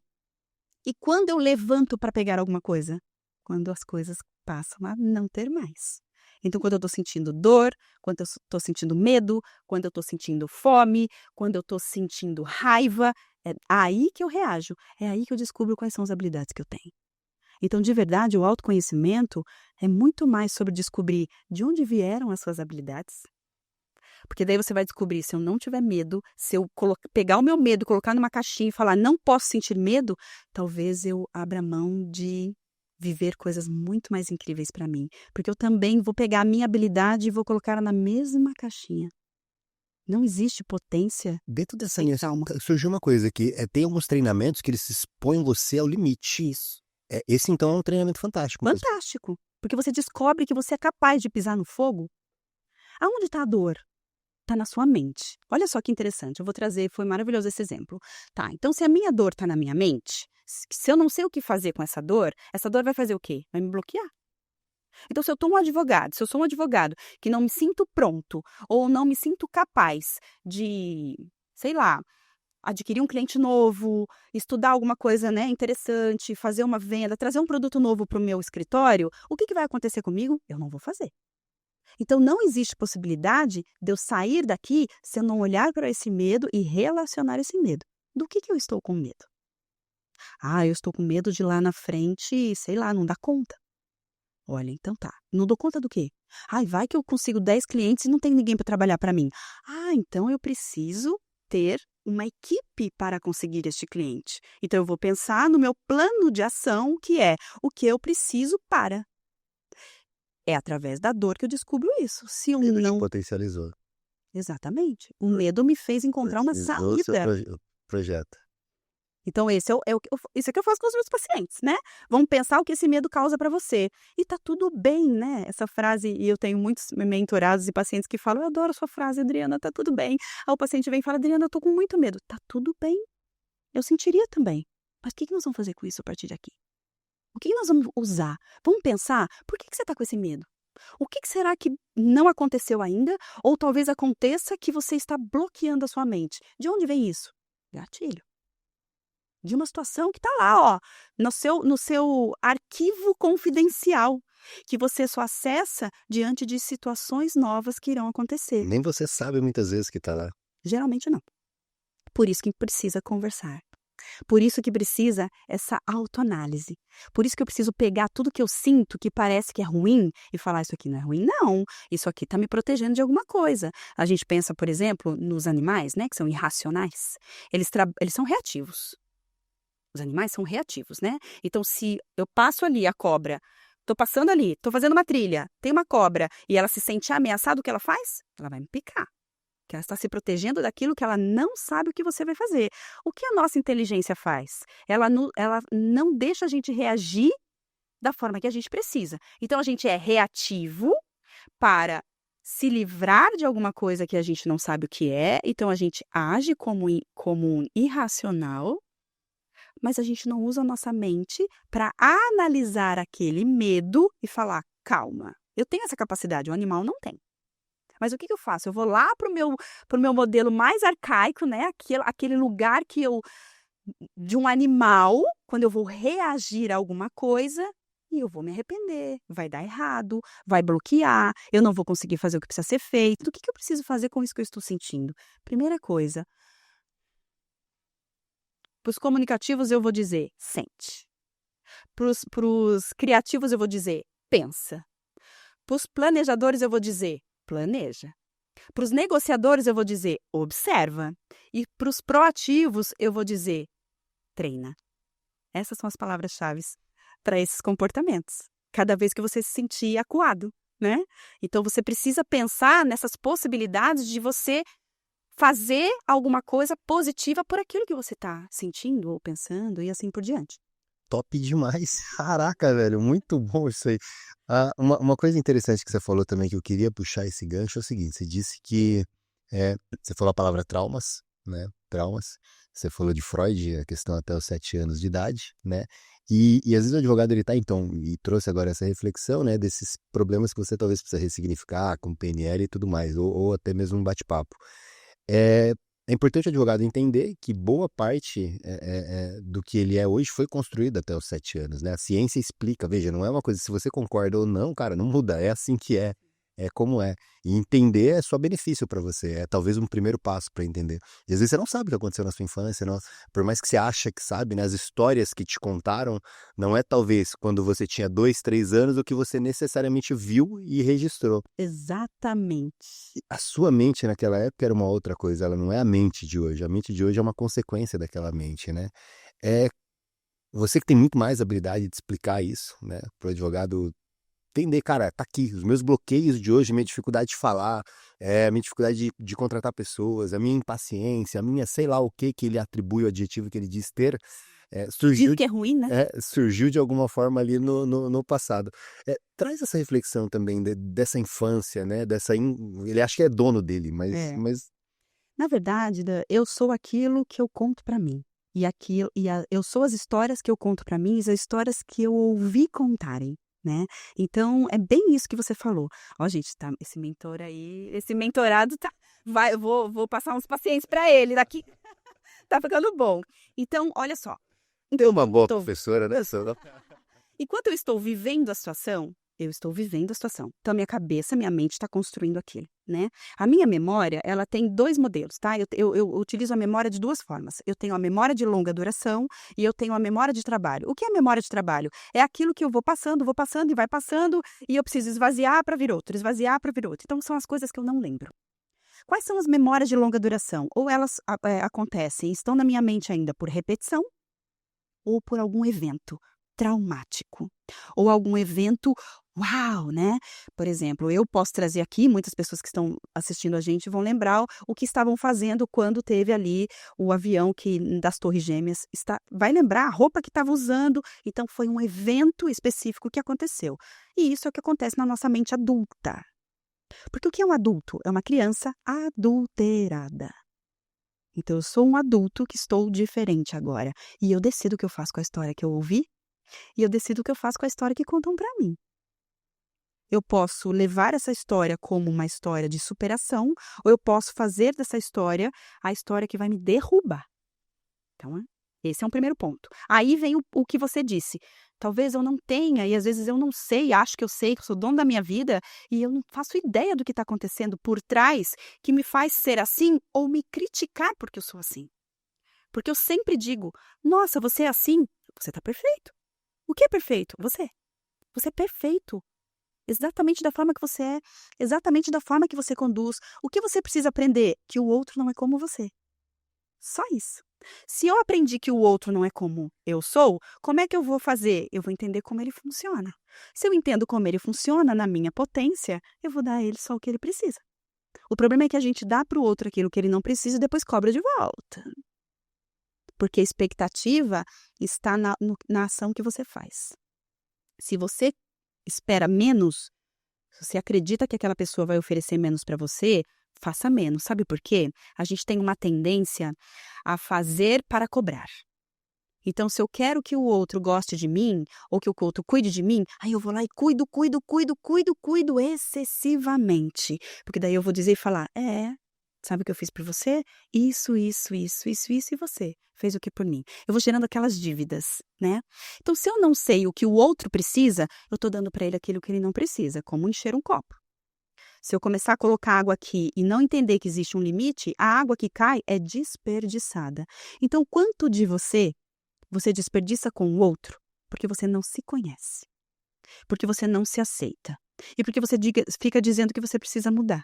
E quando eu levanto para pegar alguma coisa? Quando as coisas passam a não ter mais. Então, quando eu estou sentindo dor, quando eu estou sentindo medo, quando eu estou sentindo fome, quando eu estou sentindo raiva, é aí que eu reajo, é aí que eu descubro quais são as habilidades que eu tenho. Então, de verdade, o autoconhecimento é muito mais sobre descobrir de onde vieram as suas habilidades. Porque daí você vai descobrir, se eu não tiver medo, se eu pegar o meu medo, colocar numa caixinha e falar, não posso sentir medo, talvez eu abra mão de viver coisas muito mais incríveis para mim. Porque eu também vou pegar a minha habilidade e vou colocar na mesma caixinha. Não existe potência. Dentro dessa linha, surgiu uma coisa que tem alguns treinamentos que eles expõem você ao limite. Isso. Esse, então, é um treinamento fantástico. Fantástico. Porque você descobre que você é capaz de pisar no fogo. Aonde está a dor? Está na sua mente. Olha só que interessante. Eu vou trazer, foi maravilhoso esse exemplo. Tá, então se a minha dor está na minha mente, se eu não sei o que fazer com essa dor vai fazer o quê? Vai me bloquear. Então, se eu sou um advogado que não me sinto pronto ou não me sinto capaz de, sei lá, adquirir um cliente novo, estudar alguma coisa, né, interessante, fazer uma venda, trazer um produto novo para o meu escritório, o que vai acontecer comigo? Eu não vou fazer. Então, não existe possibilidade de eu sair daqui se eu não olhar para esse medo e relacionar esse medo. Do que eu estou com medo? Eu estou com medo de lá na frente, sei lá, não dar conta. Olha, então tá. Não dou conta do quê? Vai que eu consigo 10 clientes e não tem ninguém para trabalhar para mim. Então eu preciso ter uma equipe para conseguir este cliente. Então eu vou pensar no meu plano de ação, que é o que eu preciso para. É através da dor que eu descubro isso. Se eu Medo te não. potencializou. Exatamente. O medo me fez encontrar uma Potencializou o seu saída. projeto. Então, esse isso é o que eu faço com os meus pacientes, né? Vamos pensar o que esse medo causa para você. E tá tudo bem, né? Essa frase, e eu tenho muitos mentorados e pacientes que falam: eu adoro a sua frase, Adriana, tá tudo bem. Aí o paciente vem e fala: Adriana, eu tô com muito medo. Tá tudo bem. Eu sentiria também. Mas o que nós vamos fazer com isso a partir de aqui? O que nós vamos usar? Vamos pensar, por que você tá com esse medo? O que será que não aconteceu ainda? Ou talvez aconteça que você está bloqueando a sua mente. De onde vem isso? Gatilho. De uma situação que está lá, ó, no seu arquivo confidencial, que você só acessa diante de situações novas que irão acontecer. Nem você sabe muitas vezes que tá lá. Geralmente não. Por isso que precisa conversar. Por isso que precisa essa autoanálise. Por isso que eu preciso pegar tudo que eu sinto que parece que é ruim e falar: isso aqui não é ruim, não. Isso aqui está me protegendo de alguma coisa. A gente pensa, por exemplo, nos animais, né, que são irracionais. Eles são reativos. Os animais são reativos, né? Então, se eu passo ali a cobra, tô passando ali, tô fazendo uma trilha, tem uma cobra e ela se sente ameaçada, o que ela faz? Ela vai me picar. Que ela está se protegendo daquilo que ela não sabe o que você vai fazer. O que a nossa inteligência faz? Ela não deixa a gente reagir da forma que a gente precisa. Então, a gente é reativo para se livrar de alguma coisa que a gente não sabe o que é. Então, a gente age como um irracional, mas a gente não usa a nossa mente para analisar aquele medo e falar: calma, eu tenho essa capacidade, o animal não tem. Mas o que eu faço? Eu vou lá pro meu modelo mais arcaico, né? Aquele lugar de um animal, quando eu vou reagir a alguma coisa, e eu vou me arrepender, vai dar errado, vai bloquear, eu não vou conseguir fazer o que precisa ser feito. O que eu preciso fazer com isso que eu estou sentindo? Primeira coisa, para os comunicativos eu vou dizer: sente. Para os criativos eu vou dizer: pensa. Para os planejadores eu vou dizer: planeja. Para os negociadores eu vou dizer: observa. E para os proativos eu vou dizer: treina. Essas são as palavras-chave para esses comportamentos. Cada vez que você se sentir acuado, né? Então você precisa pensar nessas possibilidades de você fazer alguma coisa positiva por aquilo que você está sentindo ou pensando e assim por diante. Top demais. Caraca, velho, muito bom isso aí. Uma coisa interessante que você falou também, que eu queria puxar esse gancho, é o seguinte: você disse que você falou a palavra traumas, né? Traumas. Você falou de Freud, a questão até os 7 anos de idade, né? E às vezes o advogado ele tá, então, e trouxe agora essa reflexão, né, desses problemas que você talvez precisa ressignificar com PNL e tudo mais, ou até mesmo um bate-papo. É, é importante o advogado entender que boa parte do que ele é hoje foi construído até os 7 anos, né? A ciência explica, veja, não é uma coisa, se você concorda ou não, cara, não muda, é assim que é como é. E entender é só benefício para você, é talvez um primeiro passo para entender. E às vezes você não sabe o que aconteceu na sua infância, não, por mais que você acha que sabe, né? As histórias que te contaram, não é talvez quando você tinha 2, 3 anos o que você necessariamente viu e registrou. Exatamente. A sua mente naquela época era uma outra coisa, ela não é a mente de hoje. A mente de hoje é uma consequência daquela mente, né? É você que tem muito mais habilidade de explicar isso, né? Para o advogado entender, cara, tá aqui, os meus bloqueios de hoje, minha dificuldade de falar, a minha dificuldade de contratar pessoas, a minha impaciência, a minha sei lá o que ele atribui, o adjetivo que ele diz ter, surgiu Diz que é ruim, né? surgiu de alguma forma ali no passado. Traz essa reflexão também dessa infância, né? Ele acha que é dono dele, mas Na verdade, eu sou aquilo que eu conto para mim. Eu sou as histórias que eu conto para mim, as histórias que eu ouvi contarem, né? Então, é bem isso que você falou. Ó, gente, tá, esse mentor aí, esse mentorado tá, eu vou passar uns pacientes para ele Tá ficando bom. Então, olha só. Tem uma boa Tô professora, né, Sandra? Enquanto eu estou vivendo a situação, eu estou vivendo a situação. Então, minha cabeça, minha mente está construindo aquilo, né? A minha memória, ela tem 2 modelos, tá? Eu utilizo a memória de 2 formas. Eu tenho a memória de longa duração e eu tenho a memória de trabalho. O que é memória de trabalho? É aquilo que eu vou passando e vai passando e eu preciso esvaziar para vir outro, esvaziar para vir outro. Então, são as coisas que eu não lembro. Quais são as memórias de longa duração? Ou elas acontecem, estão na minha mente ainda por repetição, ou por algum evento traumático, ou algum evento uau, né. Por exemplo, eu posso trazer aqui, muitas pessoas que estão assistindo a gente vão lembrar o que estavam fazendo quando teve ali o avião das Torres Gêmeas, vai lembrar a roupa que estava usando, então foi um evento específico que aconteceu. E isso é o que acontece na nossa mente adulta. Porque o que é um adulto? É uma criança adulterada. Então eu sou um adulto que estou diferente agora, e eu decido o que eu faço com a história que eu ouvi, e eu decido o que eu faço com a história que contam para mim. Eu posso levar essa história como uma história de superação, ou eu posso fazer dessa história a história que vai me derrubar. Então, esse é um primeiro ponto. Aí vem o que você disse. Talvez eu não tenha, e às vezes eu não sei, acho que eu sei, que eu sou dono da minha vida, e eu não faço ideia do que está acontecendo por trás, que me faz ser assim ou me criticar porque eu sou assim. Porque eu sempre digo, nossa, você é assim? Você está perfeito. O que é perfeito? Você. Você é perfeito. Exatamente da forma que você é, exatamente da forma que você conduz. O que você precisa aprender? Que o outro não é como você. Só isso. Se eu aprendi que o outro não é como eu sou, como é que eu vou fazer? Eu vou entender como ele funciona. Se eu entendo como ele funciona na minha potência, eu vou dar a ele só o que ele precisa. O problema é que a gente dá para o outro aquilo que ele não precisa e depois cobra de volta. Porque a expectativa está na ação que você faz. Se você espera menos, se você acredita que aquela pessoa vai oferecer menos para você, faça menos. Sabe por quê? A gente tem uma tendência a fazer para cobrar. Então, se eu quero que o outro goste de mim, ou que o outro cuide de mim, aí eu vou lá e cuido excessivamente. Porque daí eu vou dizer e falar, sabe o que eu fiz por você? Isso, e você fez o que por mim? Eu vou gerando aquelas dívidas, né? Então, se eu não sei o que o outro precisa, eu tô dando para ele aquilo que ele não precisa, como encher um copo. Se eu começar a colocar água aqui e não entender que existe um limite, a água que cai é desperdiçada. Então, quanto de você desperdiça com o outro porque você não se conhece, porque você não se aceita e porque você fica dizendo que você precisa mudar.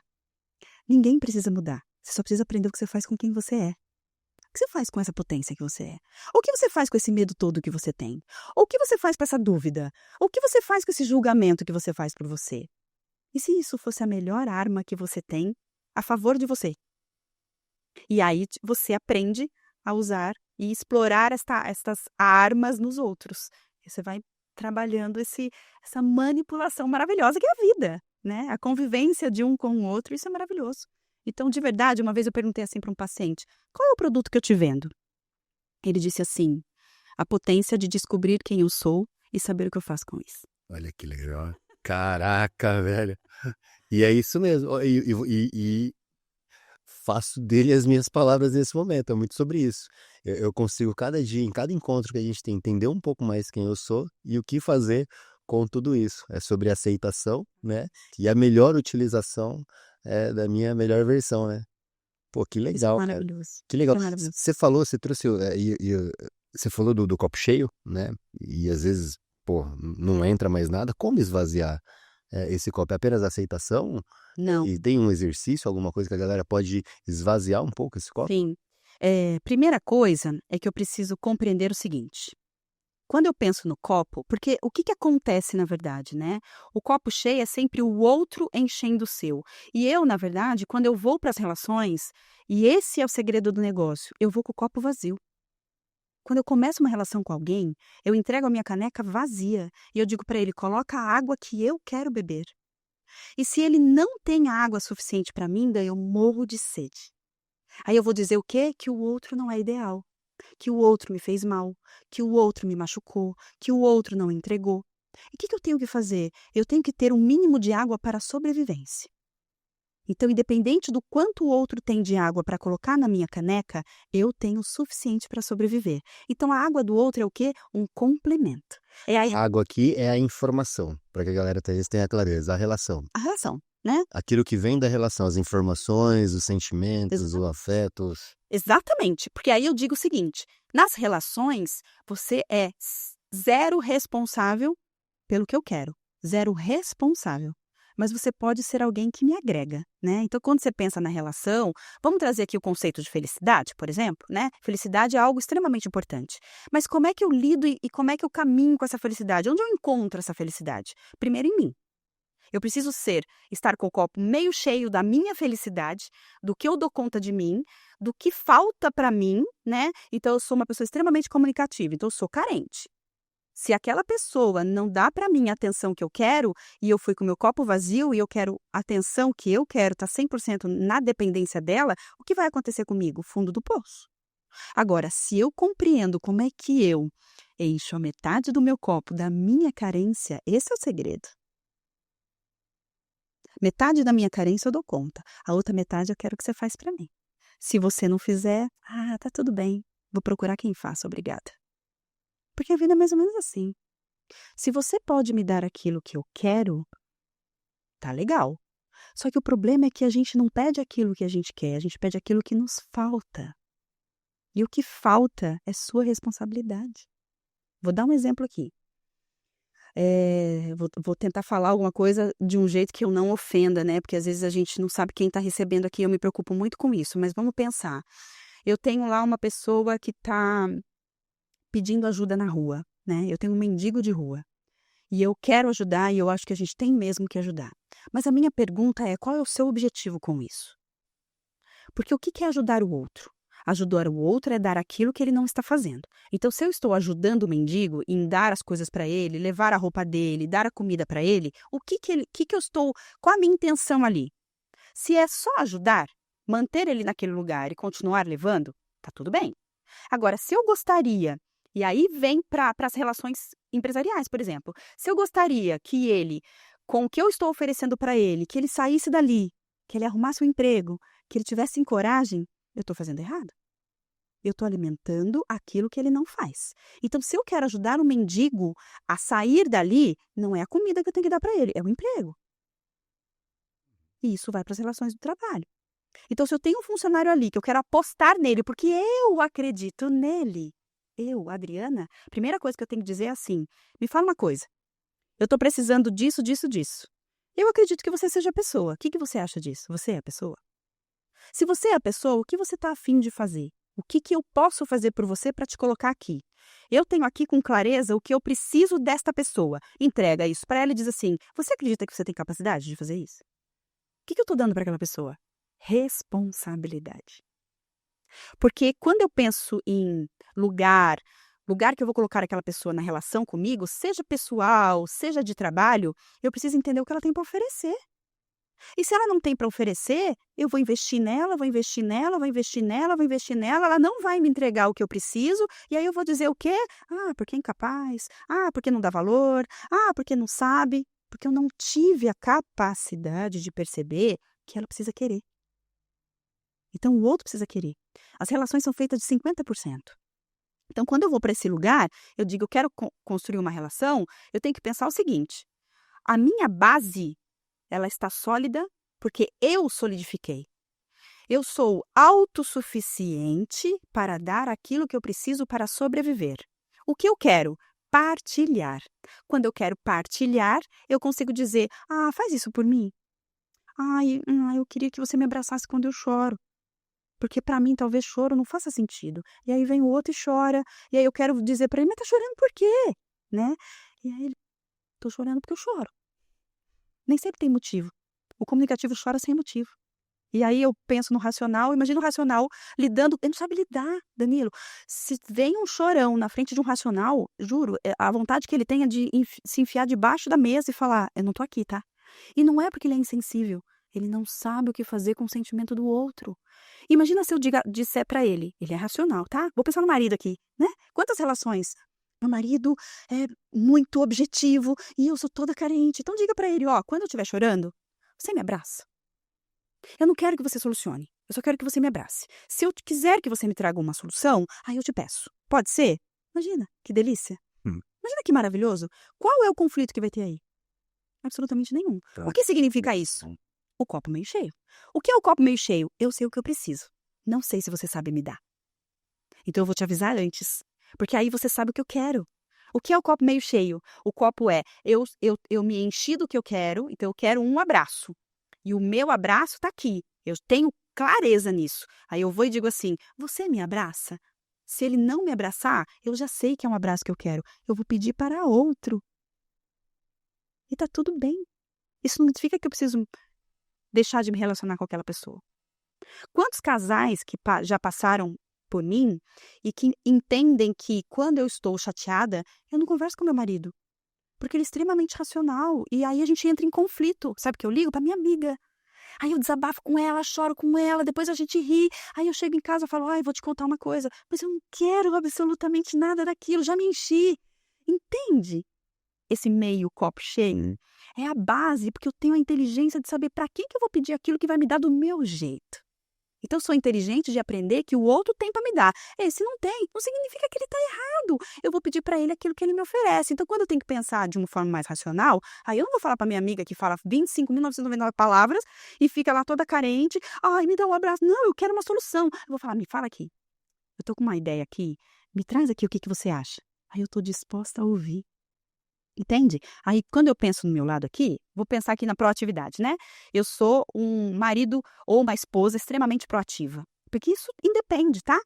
Ninguém precisa mudar. Você só precisa aprender o que você faz com quem você é. O que você faz com essa potência que você é? O que você faz com esse medo todo que você tem? O que você faz com essa dúvida? O que você faz com esse julgamento que você faz por você? E se isso fosse a melhor arma que você tem a favor de você? E aí você aprende a usar e explorar estas armas nos outros. E você vai trabalhando essa manipulação maravilhosa que é a vida, né? A convivência de um com o outro, isso é maravilhoso. Então, de verdade, uma vez eu perguntei assim para um paciente, qual é o produto que eu te vendo? Ele disse assim, a potência de descobrir quem eu sou e saber o que eu faço com isso. Olha que legal. Caraca, velho. E é isso mesmo. Ó, e faço dele as minhas palavras nesse momento, é muito sobre isso. Eu consigo cada dia, em cada encontro que a gente tem, entender um pouco mais quem eu sou e o que fazer com tudo isso. É sobre aceitação, né, e a melhor utilização, da minha melhor versão, né. Pô, que Isso é legal, cara, maravilhoso. que Isso legal. é maravilhoso. Você falou, você trouxe, você falou do copo cheio, né, e às vezes, pô, não entra mais nada, como esvaziar, esse copo? É apenas aceitação? Não, E tem um exercício, alguma coisa que a galera pode esvaziar um pouco esse copo? sim. Primeira coisa é que eu preciso compreender o seguinte. Quando eu penso no copo, porque o que que acontece na verdade, né? O copo cheio é sempre o outro enchendo o seu. E eu, na verdade, quando eu vou para as relações, e esse é o segredo do negócio, eu vou com o copo vazio. Quando eu começo uma relação com alguém, eu entrego a minha caneca vazia e eu digo para ele: coloca a água que eu quero beber. E se ele não tem água suficiente para mim, daí eu morro de sede. Aí eu vou dizer o quê? Que o outro não é ideal, que o outro me fez mal, que o outro me machucou, que o outro não entregou. E o que que eu tenho que fazer? Eu tenho que ter um mínimo de água para a sobrevivência. Então, independente do quanto o outro tem de água para colocar na minha caneca, eu tenho o suficiente para sobreviver. Então, a água do outro é o quê? Um complemento. É A água aqui é a informação, para que a galera tenha clareza, a relação. a relação, né? Aquilo que vem da relação, as informações, os sentimentos, os afetos. Exatamente, porque aí eu digo o seguinte: nas relações, você é zero responsável pelo que eu quero, zero responsável. Mas você pode ser alguém que me agrega, né? Então, quando você pensa na relação, vamos trazer aqui o conceito de felicidade, por exemplo, né? Felicidade é algo extremamente importante. Mas como é que eu lido e como é que eu caminho com essa felicidade? Onde eu encontro essa felicidade? Primeiro em mim. Eu preciso estar com o copo meio cheio da minha felicidade, do que eu dou conta de mim, do que falta para mim, né? Então, eu sou uma pessoa extremamente comunicativa, então eu sou carente. Se aquela pessoa não dá para mim a atenção que eu quero, e eu fui com o meu copo vazio e eu quero a atenção que eu quero, tá 100% na dependência dela, o que vai acontecer comigo? Fundo do poço. Agora, se eu compreendo como é que eu encho a metade do meu copo da minha carência, esse é o segredo. Metade da minha carência eu dou conta, a outra metade eu quero que você faz para mim. Se você não fizer, tá tudo bem, vou procurar quem faça, obrigada. Porque a vida é mais ou menos assim. Se você pode me dar aquilo que eu quero, tá legal. Só que o problema é que a gente não pede aquilo que a gente quer, a gente pede aquilo que nos falta. E o que falta é sua responsabilidade. Vou dar um exemplo aqui. Vou tentar falar alguma coisa de um jeito que eu não ofenda, né? Porque às vezes a gente não sabe quem está recebendo aqui, eu me preocupo muito com isso. Mas vamos pensar. Eu tenho lá uma pessoa que está pedindo ajuda na rua, né? Eu tenho um mendigo de rua. E eu quero ajudar e eu acho que a gente tem mesmo que ajudar. Mas a minha pergunta é: qual é o seu objetivo com isso? Porque o que é ajudar o outro? Ajudar o outro é dar aquilo que ele não está fazendo. Então, se eu estou ajudando o mendigo em dar as coisas para ele, levar a roupa dele, dar a comida para ele, qual a minha intenção ali? Se é só ajudar, manter ele naquele lugar e continuar levando, tá tudo bem. Agora, se eu gostaria, e aí vem para as relações empresariais, por exemplo, se eu gostaria que ele, com o que eu estou oferecendo para ele, que ele saísse dali, que ele arrumasse um emprego, que ele tivesse coragem, eu estou fazendo errado. Eu estou alimentando aquilo que ele não faz. Então, se eu quero ajudar um mendigo a sair dali, não é a comida que eu tenho que dar para ele, é o emprego. E isso vai para as relações do trabalho. Então, se eu tenho um funcionário ali que eu quero apostar nele, porque eu acredito nele, eu, Adriana, a primeira coisa que eu tenho que dizer é assim: me fala uma coisa, eu estou precisando disso, disso, disso. Eu acredito que você seja a pessoa. O que você acha disso? Você é a pessoa? Se você é a pessoa, o que você está afim de fazer? O que eu posso fazer por você para te colocar aqui? Eu tenho aqui com clareza o que eu preciso desta pessoa. Entrega isso para ela e diz assim: você acredita que você tem capacidade de fazer isso? O que eu estou dando para aquela pessoa? Responsabilidade. Porque quando eu penso em lugar que eu vou colocar aquela pessoa na relação comigo, seja pessoal, seja de trabalho, eu preciso entender o que ela tem para oferecer. E se ela não tem para oferecer, eu vou investir nela, vou investir nela, vou investir nela, vou investir nela, ela não vai me entregar o que eu preciso, e aí eu vou dizer o quê? Porque é incapaz, porque não dá valor, porque não sabe, porque eu não tive a capacidade de perceber que ela precisa querer. Então o outro precisa querer. As relações são feitas de 50%. Então, quando eu vou para esse lugar, eu digo: eu quero construir uma relação, eu tenho que pensar o seguinte: a minha base, ela está sólida porque eu solidifiquei. Eu sou autossuficiente para dar aquilo que eu preciso para sobreviver. O que eu quero? Partilhar. Quando eu quero partilhar, eu consigo dizer: faz isso por mim. Eu queria que você me abraçasse quando eu choro. Porque para mim talvez choro não faça sentido. E aí vem o outro e chora. E aí eu quero dizer para ele: mas tá chorando por quê? Né? E aí ele: tô chorando porque eu choro. Nem sempre tem motivo. O comunicativo chora sem motivo. E aí eu penso no racional, imagina o racional lidando, ele não sabe lidar, Danilo. Se vem um chorão na frente de um racional, juro, a vontade que ele tem é de se enfiar debaixo da mesa e falar: eu não tô aqui, tá? E não é porque ele é insensível, ele não sabe o que fazer com o sentimento do outro. Imagina se eu disser pra ele é racional, tá? Vou pensar no marido aqui, né? Quantas relações? Meu marido é muito objetivo e eu sou toda carente. Então diga pra ele: quando eu estiver chorando, você me abraça. Eu não quero que você solucione. Eu só quero que você me abrace. Se eu quiser que você me traga uma solução, aí eu te peço. Pode ser? Imagina, que delícia. Hum. Imagina que maravilhoso. Qual é o conflito que vai ter aí? Absolutamente nenhum. Tá. O que significa isso? O copo meio cheio. O que é o copo meio cheio? Eu sei o que eu preciso. Não sei se você sabe me dar. Então eu vou te avisar antes. Porque aí você sabe o que eu quero. O que é o copo meio cheio? O copo é, eu me enchi do que eu quero, então eu quero um abraço. E o meu abraço tá aqui. Eu tenho clareza nisso. Aí eu vou e digo assim, você me abraça? Se ele não me abraçar, eu já sei que é um abraço que eu quero. Eu vou pedir para outro. E tá tudo bem. Isso não significa que eu preciso deixar de me relacionar com aquela pessoa. Quantos casais que já passaram por mim e que entendem que quando eu estou chateada, eu não converso com meu marido. Porque ele é extremamente racional. E aí a gente entra em conflito. Sabe que eu ligo para minha amiga. Aí eu desabafo com ela, choro com ela, depois a gente ri. Aí eu chego em casa e falo, ai, vou te contar uma coisa. Mas eu não quero absolutamente nada daquilo, já me enchi. Entende? Esse meio copo cheio é a base, porque eu tenho a inteligência de saber para que eu vou pedir aquilo que vai me dar do meu jeito. Então, eu sou inteligente de aprender que o outro tem para me dar. Esse não tem, não significa que ele está errado. Eu vou pedir para ele aquilo que ele me oferece. Então, quando eu tenho que pensar de uma forma mais racional, aí eu não vou falar para minha amiga que fala 25.999 palavras e fica lá toda carente. Ai, me dá um abraço. Não, eu quero uma solução. Eu vou falar, me fala aqui. Eu estou com uma ideia aqui. Me traz aqui o que você acha. Aí eu estou disposta a ouvir. Entende? Aí, quando eu penso no meu lado aqui, vou pensar aqui na proatividade, né? Eu sou um marido ou uma esposa extremamente proativa. Porque isso independe, tá?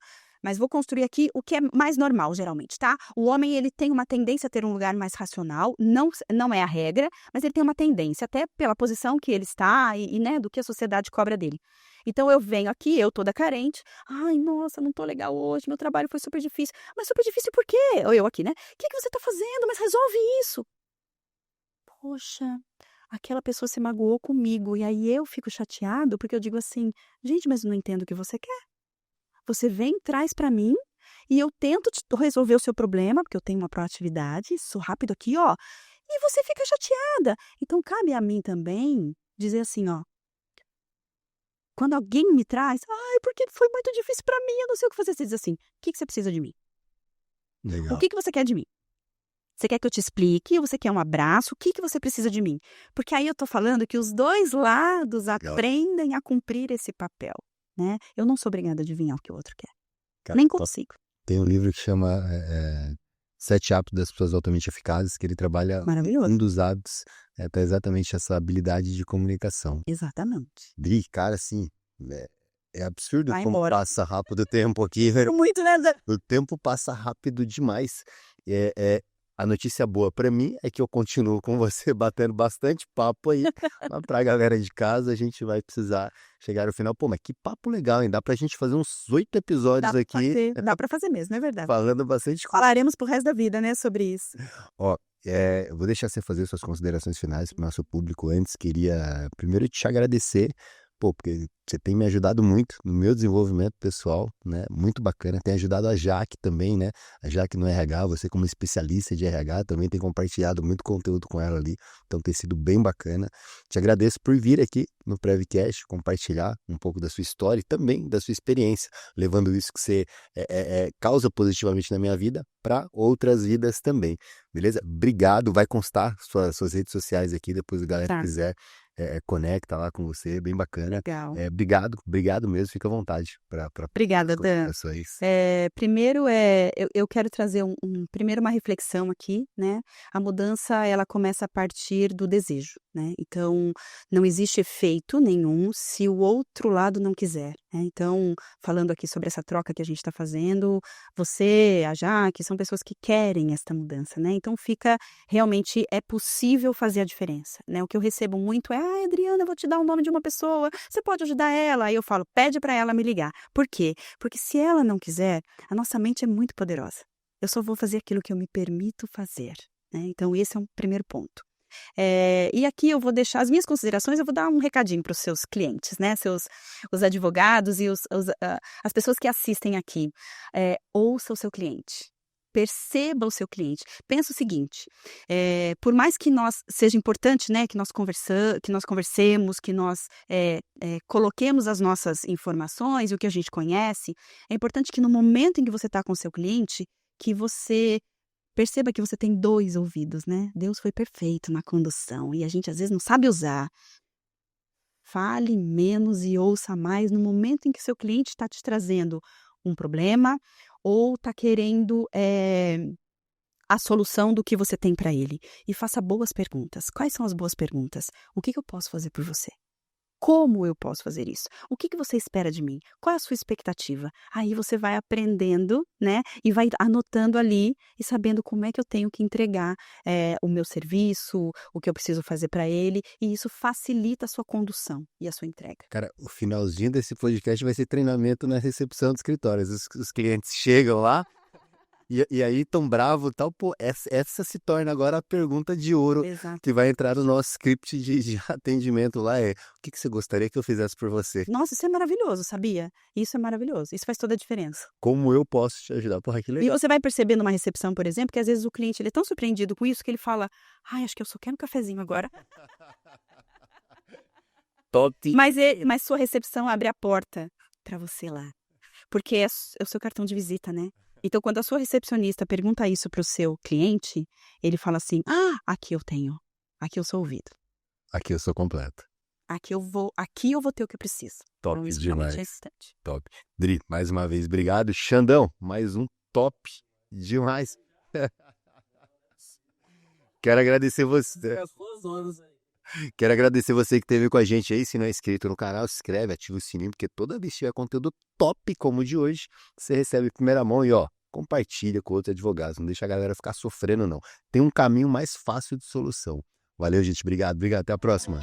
Mas vou construir aqui o que é mais normal, geralmente, tá? O homem, ele tem uma tendência a ter um lugar mais racional, não é a regra, mas ele tem uma tendência, até pela posição que ele está e né, do que a sociedade cobra dele. Então, eu venho aqui, eu toda carente. Ai, nossa, não tô legal hoje, meu trabalho foi super difícil. Mas super difícil por quê? Ou eu aqui, né? O que você tá fazendo? Mas resolve isso. Poxa, aquela pessoa se magoou comigo. E aí eu fico chateado porque eu digo assim, gente, mas eu não entendo o que você quer. Você vem, traz pra mim e eu tento resolver o seu problema, porque eu tenho uma proatividade, sou rápido aqui, ó. E você fica chateada. Então, cabe a mim também dizer assim, ó. Quando alguém me traz, ai, porque foi muito difícil pra mim, eu não sei o que fazer. Você diz assim, o que você precisa de mim? O Legal. que você quer de mim? Você quer que eu te explique? Ou você quer um abraço? O que você precisa de mim? Porque aí eu tô falando que os dois lados Legal. aprendem a cumprir esse papel, né? Eu não sou obrigada a adivinhar o que o outro quer. Cara, Nem top. consigo. Tem um livro que chama Sete Hábitos das Pessoas Altamente Eficazes, que ele trabalha Maravilhoso. um dos hábitos, tá exatamente essa habilidade de comunicação. Exatamente. Dri, cara, assim, é absurdo Vai como embora. passa rápido o tempo aqui, velho. Muito, né? O tempo passa rápido demais. A notícia boa pra mim é que eu continuo com você batendo bastante papo aí, mas pra galera de casa a gente vai precisar chegar ao final. Pô, mas que papo legal, hein? Dá pra gente fazer uns 8 episódios aqui Dá pra fazer mesmo, é verdade. falando bastante coisa. Falaremos pro resto da vida, né, sobre isso. Ó, eu vou deixar você fazer suas considerações finais pro nosso público. Antes, queria primeiro te agradecer, pô, porque você tem me ajudado muito no meu desenvolvimento pessoal, né? Muito bacana. Tem ajudado a Jaque também, né? A Jaque no RH, você como especialista de RH também tem compartilhado muito conteúdo com ela ali, então tem sido bem bacana. Te agradeço por vir aqui no Prevcast, compartilhar um pouco da sua história e também da sua experiência, levando isso que você causa positivamente na minha vida para outras vidas também, beleza? Obrigado, vai constar suas redes sociais aqui, depois a galera quiser conecta lá com você, bem bacana. Legal. Obrigado mesmo, fica à vontade para Obrigada, Dan. Primeiro, eu quero trazer primeiro uma reflexão aqui, né? A mudança, ela começa a partir do desejo, né? Então, não existe efeito nenhum se o outro lado não quiser, né? Então, falando aqui sobre essa troca que a gente está fazendo, você, a Jaque, são pessoas que querem esta mudança, né? Então, realmente é possível fazer a diferença, né? O que eu recebo muito é, Adriana, eu vou te dar o nome de uma pessoa, você pode ajudar ela? Aí eu falo, pede para ela me ligar. Por quê? Porque se ela não quiser, a nossa mente é muito poderosa. Eu só vou fazer aquilo que eu me permito fazer, né? Então, esse é um primeiro ponto. E aqui eu vou deixar as minhas considerações, eu vou dar um recadinho para os seus clientes, né? Os advogados e as pessoas que assistem aqui. Ouça o seu cliente. Perceba o seu cliente. Pensa o seguinte, por mais que seja importante, né, que nós conversemos, que nós coloquemos as nossas informações, o que a gente conhece, é importante que no momento em que você está com o seu cliente, que você perceba que você tem 2 ouvidos, né? Deus foi perfeito na condução e a gente às vezes não sabe usar. Fale menos e ouça mais no momento em que seu cliente está te trazendo um problema ou está querendo a solução do que você tem para ele. E faça boas perguntas. Quais são as boas perguntas? O que eu posso fazer por você? Como eu posso fazer isso? O que você espera de mim? Qual é a sua expectativa? Aí você vai aprendendo, né? E vai anotando ali e sabendo como é que eu tenho que entregar o meu serviço, o que eu preciso fazer para ele. E isso facilita a sua condução e a sua entrega. Cara, o finalzinho desse podcast vai ser treinamento na recepção dos escritórios. Os clientes chegam lá e aí tão bravo e tal. Pô, essa se torna agora a pergunta de ouro Exato. que vai entrar no nosso script de atendimento lá. O que você gostaria que eu fizesse por você? Nossa, isso é maravilhoso, sabia? Isso é maravilhoso. Isso faz toda a diferença. Como eu posso te ajudar? Porra, que E legal. você vai perceber numa recepção, por exemplo, que às vezes o cliente ele é tão surpreendido com isso que ele fala: ai, acho que eu só quero um cafezinho agora. Top. Mas sua recepção abre a porta para você lá. Porque é o seu cartão de visita, né? Então, quando a sua recepcionista pergunta isso para o seu cliente, ele fala assim: ah, aqui eu tenho. Aqui eu sou ouvido. Aqui eu sou completo. Aqui eu vou ter o que eu preciso. Top Então, isso realmente é demais. importante. Top. Dri, mais uma vez, obrigado. Xandão, mais um top demais. Quero agradecer você. Quero agradecer você que esteve com a gente aí. Se não é inscrito no canal, se inscreve, ativa o sininho, porque toda vez que tiver conteúdo top como o de hoje, você recebe em primeira mão e compartilha com outros advogados. Não deixa a galera ficar sofrendo, não. Tem um caminho mais fácil de solução. Valeu, gente. Obrigado. Até a próxima.